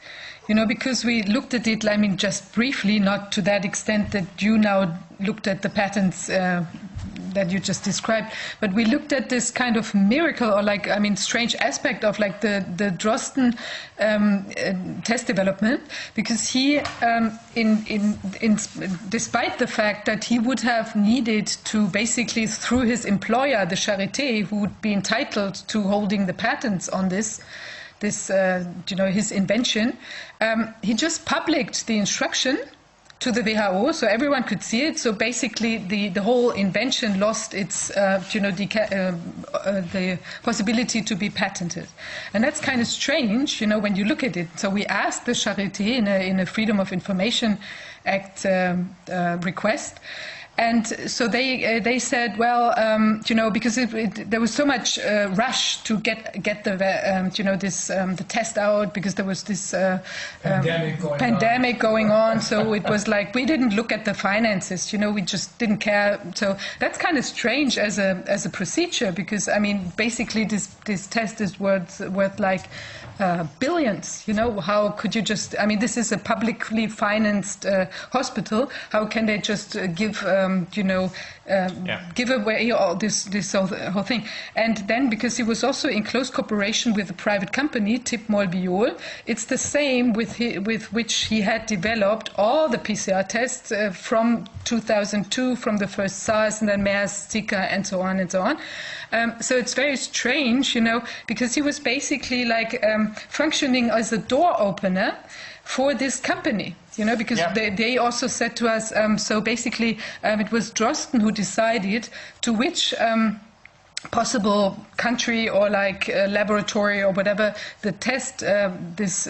You know, because we looked at it, I mean, just briefly, not to that extent that you now looked at the patents that you just described, but we looked at this kind of miracle, or like, I mean, strange aspect of like the Drosten test development, because he, despite the fact that he would have needed to basically, through his employer, the Charité, who would be entitled to holding the patents on this, you know, his invention, he just published the instruction to the WHO, so everyone could see it. So basically, the whole invention lost its, you know, the possibility to be patented, and that's kind of strange, you know, when you look at it. So we asked the Charité in a Freedom of Information Act request, And so they said, well, because there was so much rush to get the the test out, because there was this pandemic going on. So it was like we didn't look at the finances. We just didn't care. So that's kind of strange as a procedure, because I mean, basically this test is worth like billions. How could you just? I mean, this is a publicly financed hospital. How can they just give give away all this whole thing? And then, because he was also in close cooperation with a private company, Malleable, it's the same with which he had developed all the PCR tests from 2002, from the first SARS and then MERS, Zika, and so on and so on. So it's very strange, because he was basically like functioning as a door opener for this company. Because they also said to us, so basically it was Drosten who decided to which possible country or like laboratory or whatever the test, this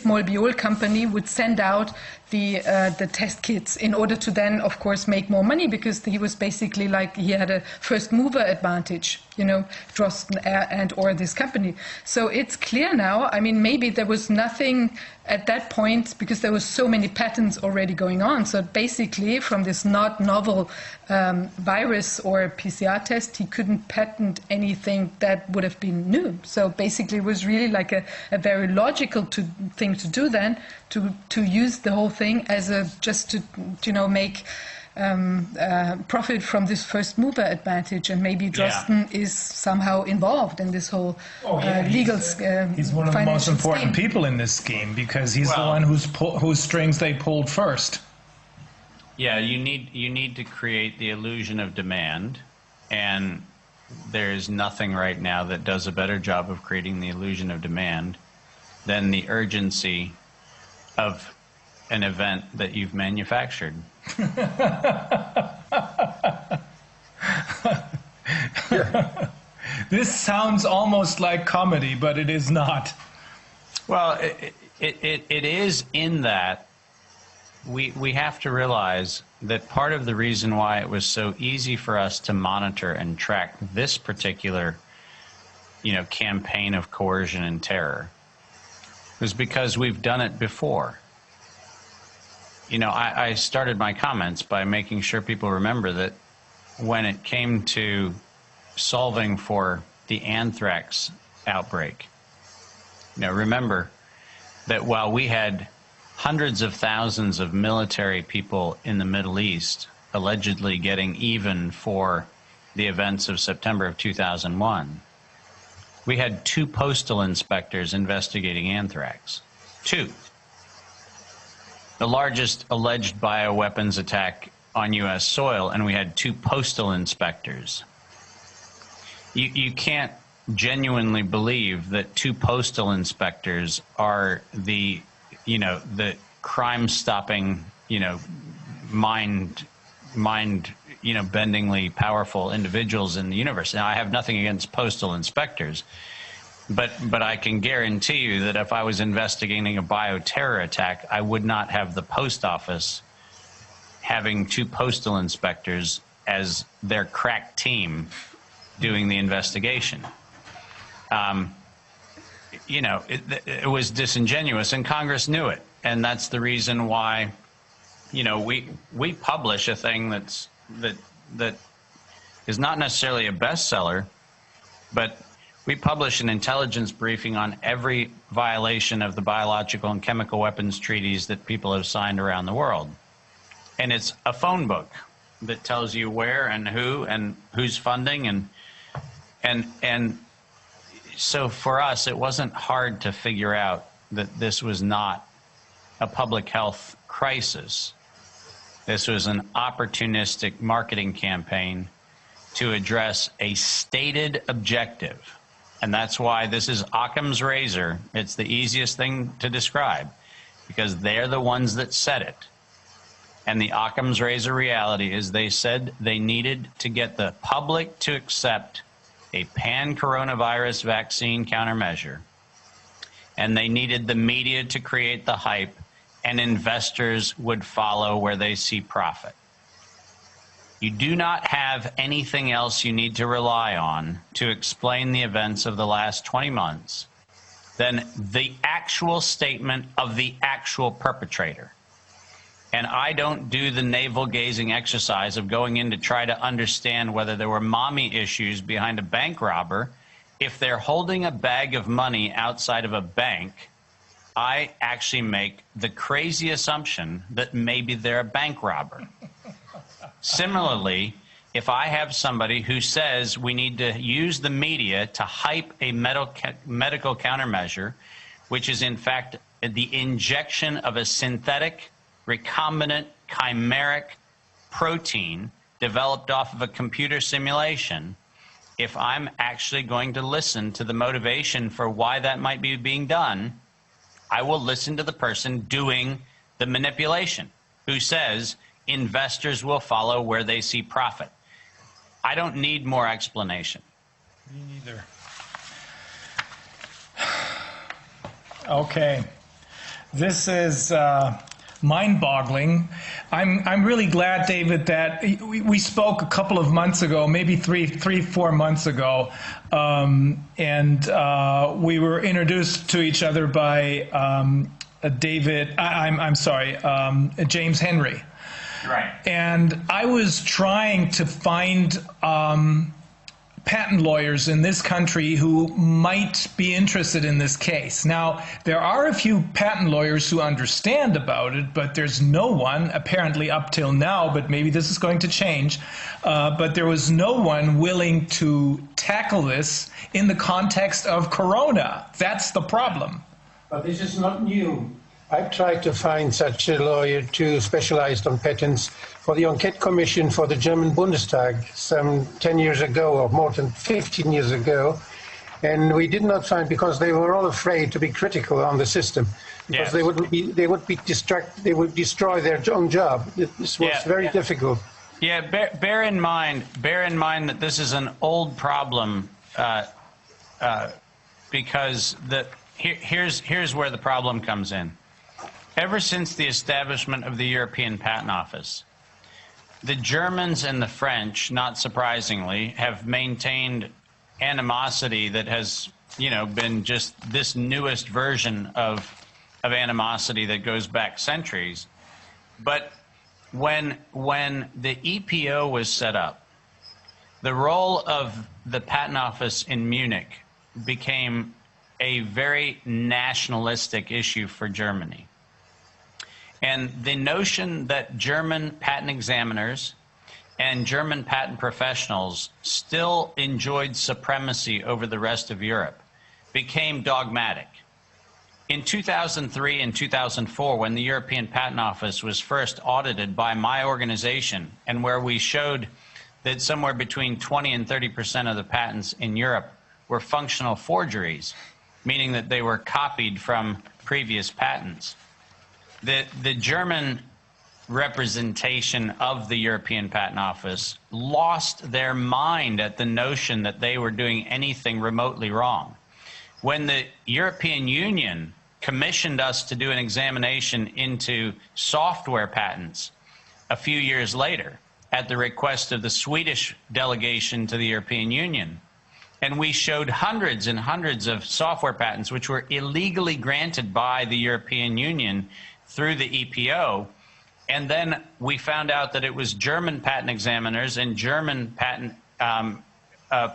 Malleable company would send out the test kits in order to then, of course, make more money, because he was basically like he had a first mover advantage, Drosten and or this company. So it's clear now. I mean, maybe there was nothing at that point because there was so many patents already going on. So basically, from this not novel virus or PCR test, he couldn't patent anything that would have been new. So basically, it was really like a very logical thing to do then, to use the whole thing as just to make profit from this first mover advantage, and maybe Drosten is somehow involved in this whole legal he's one of the most important people in this scheme, because he's the one whose strings they pulled first. Yeah, you need to create the illusion of demand, and there is nothing right now that does a better job of creating the illusion of demand than the urgency of an event that you've manufactured. This sounds almost like comedy, but it is not. Well, it is, in that we have to realize that part of the reason why it was so easy for us to monitor and track this particular, campaign of coercion and terror was because we've done it before. I started my comments by making sure people remember that when it came to solving for the anthrax outbreak, remember that while we had hundreds of thousands of military people in the Middle East allegedly getting even for the events of September of 2001, we had 2 postal inspectors investigating anthrax. 2. The largest alleged bioweapons attack on U.S. soil, and we had 2 postal inspectors. You can't genuinely believe that 2 postal inspectors are the crime-stopping, mind bendingly powerful individuals in the universe. Now, I have nothing against postal inspectors, but I can guarantee you that if I was investigating a bioterror attack, I would not have the post office having 2 postal inspectors as their crack team doing the investigation. It was disingenuous, and Congress knew it, and that's the reason why, we publish a thing that is not necessarily a bestseller, but we publish an intelligence briefing on every violation of the biological and chemical weapons treaties that people have signed around the world. And it's a phone book that tells you where and who's funding, and so for us, it wasn't hard to figure out that this was not a public health crisis. This was an opportunistic marketing campaign to address a stated objective. And that's why this is Occam's razor. It's the easiest thing to describe, because they're the ones that said it. And the Occam's razor reality is they said they needed to get the public to accept a pan-coronavirus vaccine countermeasure, and they needed the media to create the hype, and investors would follow where they see profit. you do not have anything else you need to rely on to explain the events of the last 20 months than the actual statement of the actual perpetrator. And I don't do the navel-gazing exercise of going in to try to understand whether there were mommy issues behind a bank robber. If they're holding a bag of money outside of a bank, I actually make the crazy assumption that maybe they're a bank robber. Similarly, if I have somebody who says we need to use the media to hype a medical countermeasure, which is in fact the injection of a synthetic, recombinant, chimeric protein developed off of a computer simulation, if I'm actually going to listen to the motivation for why that might be being done, I will listen to the person doing the manipulation, who says investors will follow where they see profit. I don't need more explanation. Me neither. Okay. This is mind-boggling. I'm really glad, David, that we spoke a couple of months ago, maybe 4 months ago, and we were introduced to each other by James Henry. Right. And I was trying to find patent lawyers in this country who might be interested in this case. Now, there are a few patent lawyers who understand about it, but there's no one, apparently up till now, but maybe this is going to change, but there was no one willing to tackle this in the context of Corona. That's the problem. But this is not new. I've tried to find such a lawyer too, specialized on patents, for the Enquete Commission for the German Bundestag some 10 years ago, or more than 15 years ago, and we did not find, because they were all afraid to be critical on the system, because they would destroy their own job. This was very difficult. Yeah, bear in mind that this is an old problem, because here's where the problem comes in. Ever since the establishment of the European Patent Office, the Germans and the French, not surprisingly, have maintained animosity that has, been just this newest version of animosity that goes back centuries. But when the EPO was set up, the role of the Patent Office in Munich became a very nationalistic issue for Germany. And the notion that German patent examiners and German patent professionals still enjoyed supremacy over the rest of Europe became dogmatic. In 2003 and 2004, when the European Patent Office was first audited by my organization, and where we showed that somewhere between 20 and 30% of the patents in Europe were functional forgeries, meaning that they were copied from previous patents, the German representation of the European Patent Office lost their mind at the notion that they were doing anything remotely wrong. When the European Union commissioned us to do an examination into software patents a few years later, at the request of the Swedish delegation to the European Union, and we showed hundreds and hundreds of software patents which were illegally granted by the European Union through the EPO, and then we found out that it was German patent examiners and German patent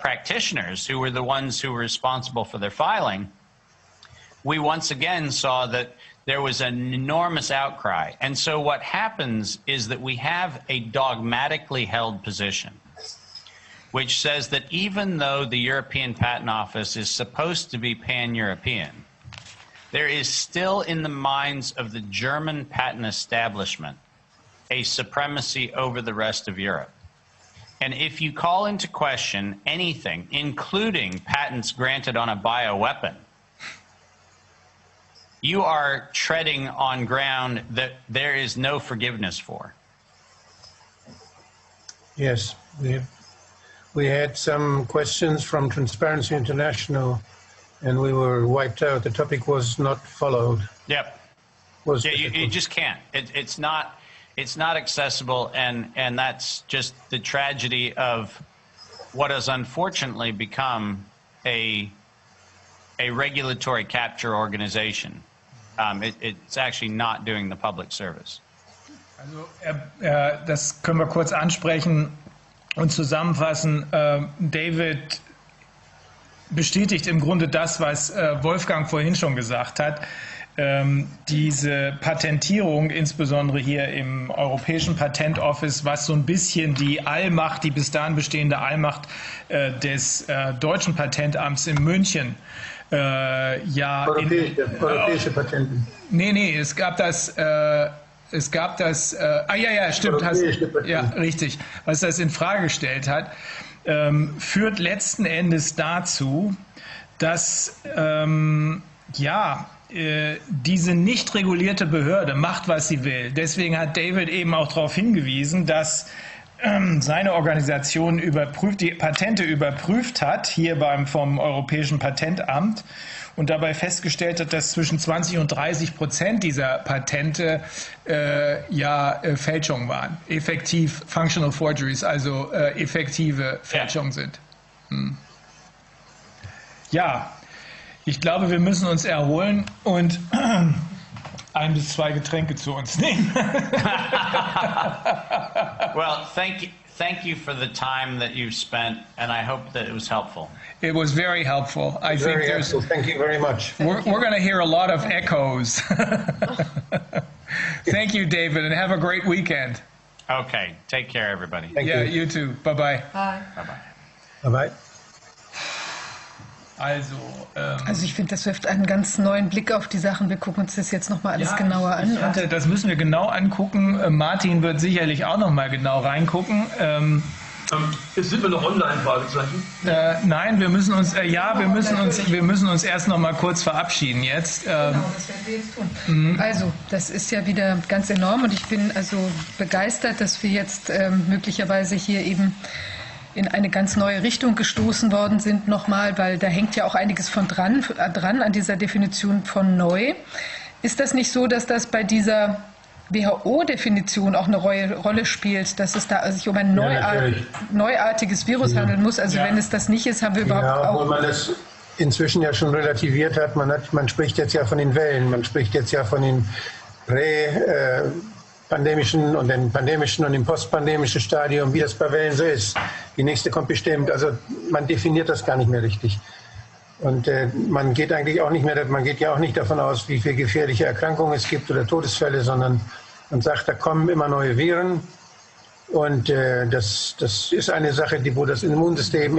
practitioners who were the ones who were responsible for their filing. We once again saw that there was an enormous outcry. And so what happens is that we have a dogmatically held position, which says that even though the European Patent Office is supposed to be pan-European, there is still in the minds of the German patent establishment a supremacy over the rest of Europe. And if you call into question anything, including patents granted on a bioweapon, you are treading on ground that there is no forgiveness for. Yes, we had some questions from Transparency International, and we were wiped out. The topic was not followed. Yep. You just can't. It's not. it's not accessible, and that's just the tragedy of what has unfortunately become a regulatory capture organization. It's actually not doing the public service. Also, das können wir kurz ansprechen und zusammenfassen. David bestätigt im Grunde das, was Wolfgang vorhin schon gesagt hat. Diese Patentierung, insbesondere hier im Europäischen Patentoffice, was so ein bisschen die Allmacht, die bis dahin bestehende Allmacht des deutschen Patentamts in München Europäische Patente. Nee, es gab das, stimmt, ja, richtig, was das in Frage gestellt hat, führt letzten Endes dazu, dass, diese nicht regulierte Behörde macht, was sie will. Deswegen hat David eben auch darauf hingewiesen, dass seine Organisation die Patente überprüft hat, hier vom Europäischen Patentamt, und dabei festgestellt hat, dass zwischen 20% und 30% dieser Patente Fälschungen waren. Effektiv Functional Forgeries, also effektive Fälschungen sind. Ja, ich glaube, wir müssen uns erholen und 1 bis 2 Getränke zu uns nehmen. Well, thank you for the time that you've spent, and I hope that it was helpful. It was very helpful. I think helpful. Thank you very much. We're going to hear a lot of echoes. Thank you, David, and have a great weekend. Okay, take care, everybody. Thank you. You too. Bye-bye. Bye. Bye bye. Also ich finde, das wirft einen ganz neuen Blick auf die Sachen. Wir gucken uns das jetzt nochmal alles genauer an. Das müssen wir genau angucken. Martin wird sicherlich auch nochmal genau reingucken. Sind wir noch online, Fragezeichen? Nein, wir müssen uns erst noch mal kurz verabschieden jetzt. Genau, das werden wir jetzt tun. Also, das ist ja wieder ganz enorm und ich bin also begeistert, dass wir jetzt möglicherweise hier eben in eine ganz neue Richtung gestoßen worden sind nochmal, weil da hängt ja auch einiges von dran an dieser Definition von neu. Ist das nicht so, dass das bei dieser WHO-Definition auch eine Rolle spielt, dass es da sich um ein neuartiges Virus handeln muss? Also wenn es das nicht ist, haben wir überhaupt auch... Obwohl man das inzwischen ja schon relativiert hat. Man spricht jetzt ja von den Wellen, man spricht jetzt ja von den pandemischen und den pandemischen und dem postpandemischen Stadium, wie das bei Wellen so ist. Die nächste kommt bestimmt. Also man definiert das gar nicht mehr richtig. Und man geht eigentlich auch nicht mehr, man geht ja auch nicht davon aus, wie viele gefährliche Erkrankungen es gibt oder Todesfälle, sondern man sagt, da kommen immer neue Viren. Und das ist eine Sache, die das Immunsystem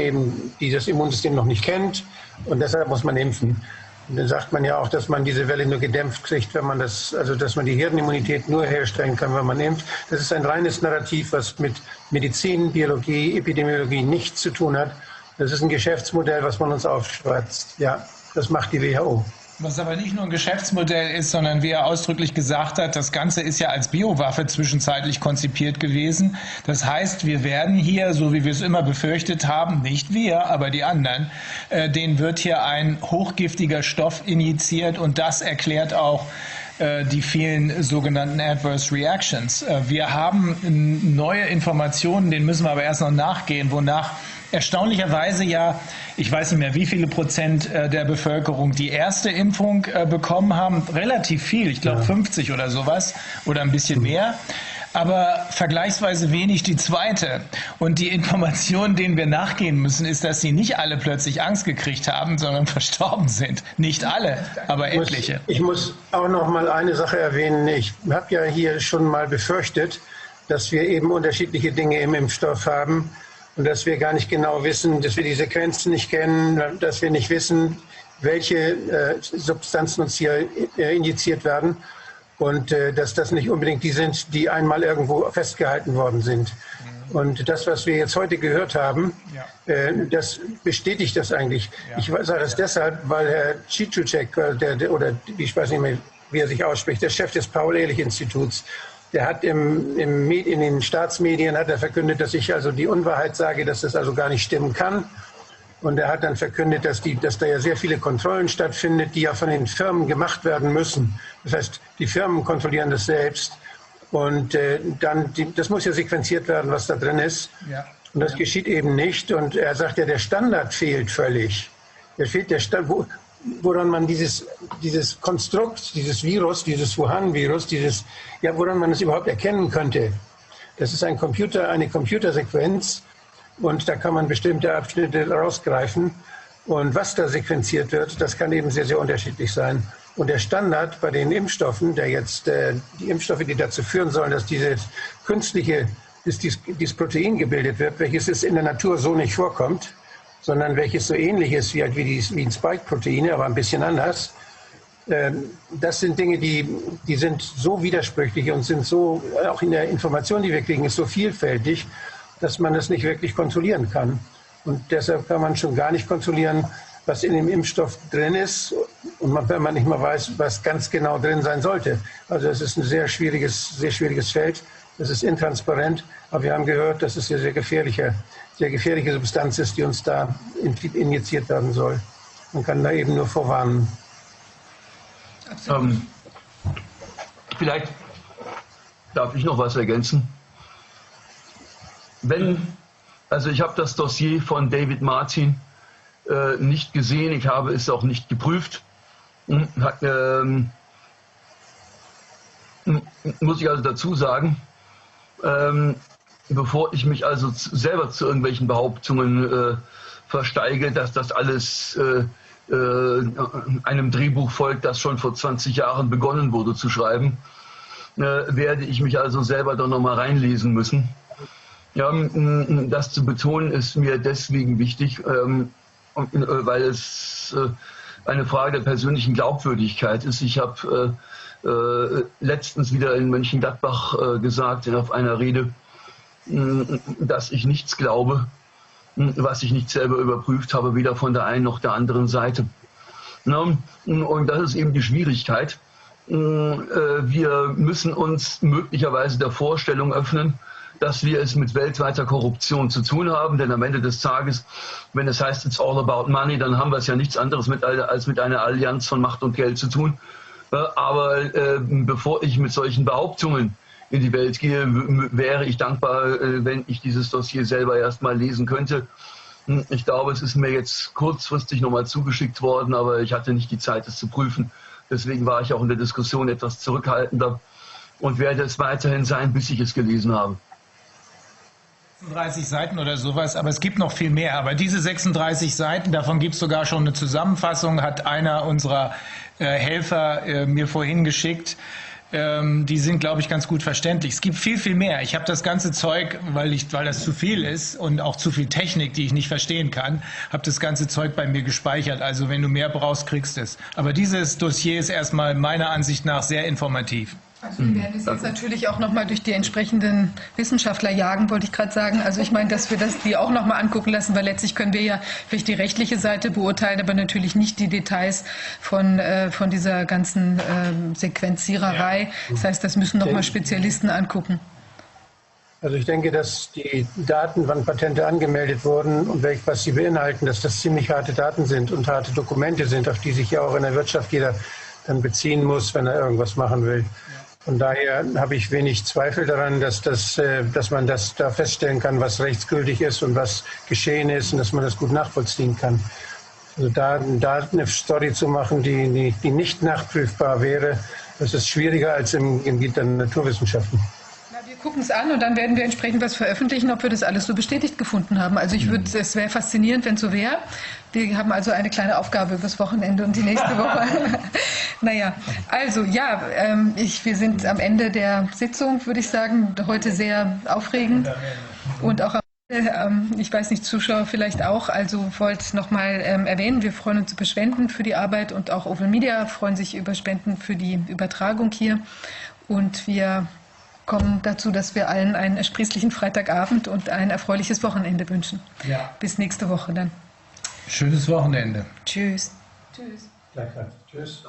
noch nicht kennt. Und deshalb muss man impfen. Und dann sagt man ja auch, dass man diese Welle nur gedämpft kriegt, wenn man dass man die Herdenimmunität nur herstellen kann, wenn man impft. Das ist ein reines Narrativ, was mit Medizin, Biologie, Epidemiologie nichts zu tun hat. Das ist ein Geschäftsmodell, was man uns aufschwatzt. Ja, das macht die WHO. Was aber nicht nur ein Geschäftsmodell ist, sondern wie er ausdrücklich gesagt hat, das Ganze ist ja als Biowaffe zwischenzeitlich konzipiert gewesen. Das heißt, wir werden hier, so wie wir es immer befürchtet haben, nicht wir, aber die anderen, denen wird hier ein hochgiftiger Stoff injiziert und das erklärt auch die vielen sogenannten Adverse Reactions. Wir haben neue Informationen, denen müssen wir aber erst noch nachgehen, wonach erstaunlicherweise ja, ich weiß nicht mehr, wie viele Prozent der Bevölkerung die erste Impfung bekommen haben. Relativ viel, ich glaube 50 oder sowas oder ein bisschen mehr. Aber vergleichsweise wenig die zweite. Und die Information, denen wir nachgehen müssen, ist, dass sie nicht alle plötzlich Angst gekriegt haben, sondern verstorben sind. Nicht alle, aber etliche. Ich muss auch noch mal eine Sache erwähnen. Ich habe ja hier schon mal befürchtet, dass wir eben unterschiedliche Dinge im Impfstoff haben. Und dass wir gar nicht genau wissen, dass wir die Sequenzen nicht kennen, dass wir nicht wissen, welche Substanzen uns hier injiziert werden und dass das nicht unbedingt die sind, die einmal irgendwo festgehalten worden sind. Und das, was wir jetzt heute gehört haben, das bestätigt das eigentlich. Ich sage es deshalb, weil Herr Ciczucek, ich weiß nicht mehr, wie er sich ausspricht, der Chef des Paul-Ehrlich-Instituts, der hat in den Staatsmedien hat er verkündet, dass ich also die Unwahrheit sage, dass das also gar nicht stimmen kann. Und er hat dann verkündet, dass da ja sehr viele Kontrollen stattfinden, die ja von den Firmen gemacht werden müssen. Das heißt, die Firmen kontrollieren das selbst. Und das muss ja sequenziert werden, was da drin ist. Ja. Und das geschieht eben nicht. Und er sagt ja, der Standard fehlt völlig. Der fehlt der Standard, woran man dieses Konstrukt, dieses Virus, dieses Wuhan-Virus, woran man es überhaupt erkennen könnte. Das ist eine Computersequenz und da kann man bestimmte Abschnitte rausgreifen. Und was da sequenziert wird, das kann eben sehr, sehr unterschiedlich sein. Und der Standard bei den Impfstoffen, die Impfstoffe, die dazu führen sollen, dass dieses Protein gebildet wird, welches in der Natur so nicht vorkommt, sondern welches so ähnlich ist wie ein Spike-Proteine, aber ein bisschen anders. Das sind Dinge, die sind so widersprüchlich und sind so, auch in der Information, die wir kriegen, ist so vielfältig, dass man das nicht wirklich kontrollieren kann. Und deshalb kann man schon gar nicht kontrollieren, was in dem Impfstoff drin ist, und wenn man nicht mal weiß, was ganz genau drin sein sollte. Also es ist ein sehr schwieriges Feld. Es ist intransparent, aber wir haben gehört, dass es eine sehr gefährliche Substanz ist, die uns da injiziert werden soll. Man kann da eben nur vorwarnen. Vielleicht darf ich noch was ergänzen. Also ich habe das Dossier von David Martin nicht gesehen, ich habe es auch nicht geprüft. Muss ich also dazu sagen, bevor ich mich also selber zu irgendwelchen Behauptungen versteige, dass das alles einem Drehbuch folgt, das schon vor 20 Jahren begonnen wurde zu schreiben, werde ich mich also selber doch nochmal reinlesen müssen. Ja, das zu betonen ist mir deswegen wichtig, weil es eine Frage der persönlichen Glaubwürdigkeit ist. Ich habe letztens wieder in Mönchengladbach gesagt, auf einer Rede, dass ich nichts glaube, was ich nicht selber überprüft habe, weder von der einen noch der anderen Seite. Und das ist eben die Schwierigkeit. Wir müssen uns möglicherweise der Vorstellung öffnen, dass wir es mit weltweiter Korruption zu tun haben, denn am Ende des Tages, wenn es heißt, it's all about money, dann haben wir es ja nichts anderes als mit einer Allianz von Macht und Geld zu tun. Aber bevor ich mit solchen Behauptungen in die Welt gehe, wäre ich dankbar, wenn ich dieses Dossier selber erst mal lesen könnte. Ich glaube, es ist mir jetzt kurzfristig nochmal zugeschickt worden, aber ich hatte nicht die Zeit, es zu prüfen. Deswegen war ich auch in der Diskussion etwas zurückhaltender und werde es weiterhin sein, bis ich es gelesen habe. 36 Seiten oder sowas, aber es gibt noch viel mehr. Aber diese 36 Seiten, davon gibt es sogar schon eine Zusammenfassung, hat einer unserer Helfer mir vorhin geschickt. Die sind, glaube ich, ganz gut verständlich. Es gibt viel, viel mehr. Ich habe das ganze Zeug, weil das zu viel ist und auch zu viel Technik, die ich nicht verstehen kann, habe das ganze Zeug bei mir gespeichert. Also wenn du mehr brauchst, kriegst du es. Aber dieses Dossier ist erstmal meiner Ansicht nach sehr informativ. Also wir werden es jetzt natürlich auch nochmal durch die entsprechenden Wissenschaftler jagen, wollte ich gerade sagen. Also ich meine, dass wir die auch nochmal angucken lassen, weil letztlich können wir ja vielleicht die rechtliche Seite beurteilen, aber natürlich nicht die Details von dieser ganzen Sequenziererei. Ja. Das heißt, das müssen nochmal Spezialisten angucken. Also ich denke, dass die Daten, wann Patente angemeldet wurden und was sie beinhalten, dass das ziemlich harte Daten sind und harte Dokumente sind, auf die sich ja auch in der Wirtschaft jeder dann beziehen muss, wenn er irgendwas machen will. Von daher habe ich wenig Zweifel daran, dass man das da feststellen kann, was rechtsgültig ist und was geschehen ist und dass man das gut nachvollziehen kann. Also da eine Story zu machen, die nicht nachprüfbar wäre, das ist schwieriger als im Gebiet der Naturwissenschaften. Wir gucken es an und dann werden wir entsprechend was veröffentlichen, ob wir das alles so bestätigt gefunden haben. Also es wäre faszinierend, wenn es so wäre. Wir haben also eine kleine Aufgabe übers Wochenende und die nächste Woche. Naja, also ja, wir sind am Ende der Sitzung, würde ich sagen. Heute sehr aufregend und auch ich weiß nicht, Zuschauer vielleicht auch, also wollte nochmal erwähnen, wir freuen uns über Spenden für die Arbeit und auch Oval Media freuen sich über Spenden für die Übertragung hier und wir kommen dazu, dass wir allen einen ersprießlichen Freitagabend und ein erfreuliches Wochenende wünschen. Ja. Bis nächste Woche dann. Schönes Wochenende. Tschüss. Tschüss. Gleichfalls. Tschüss.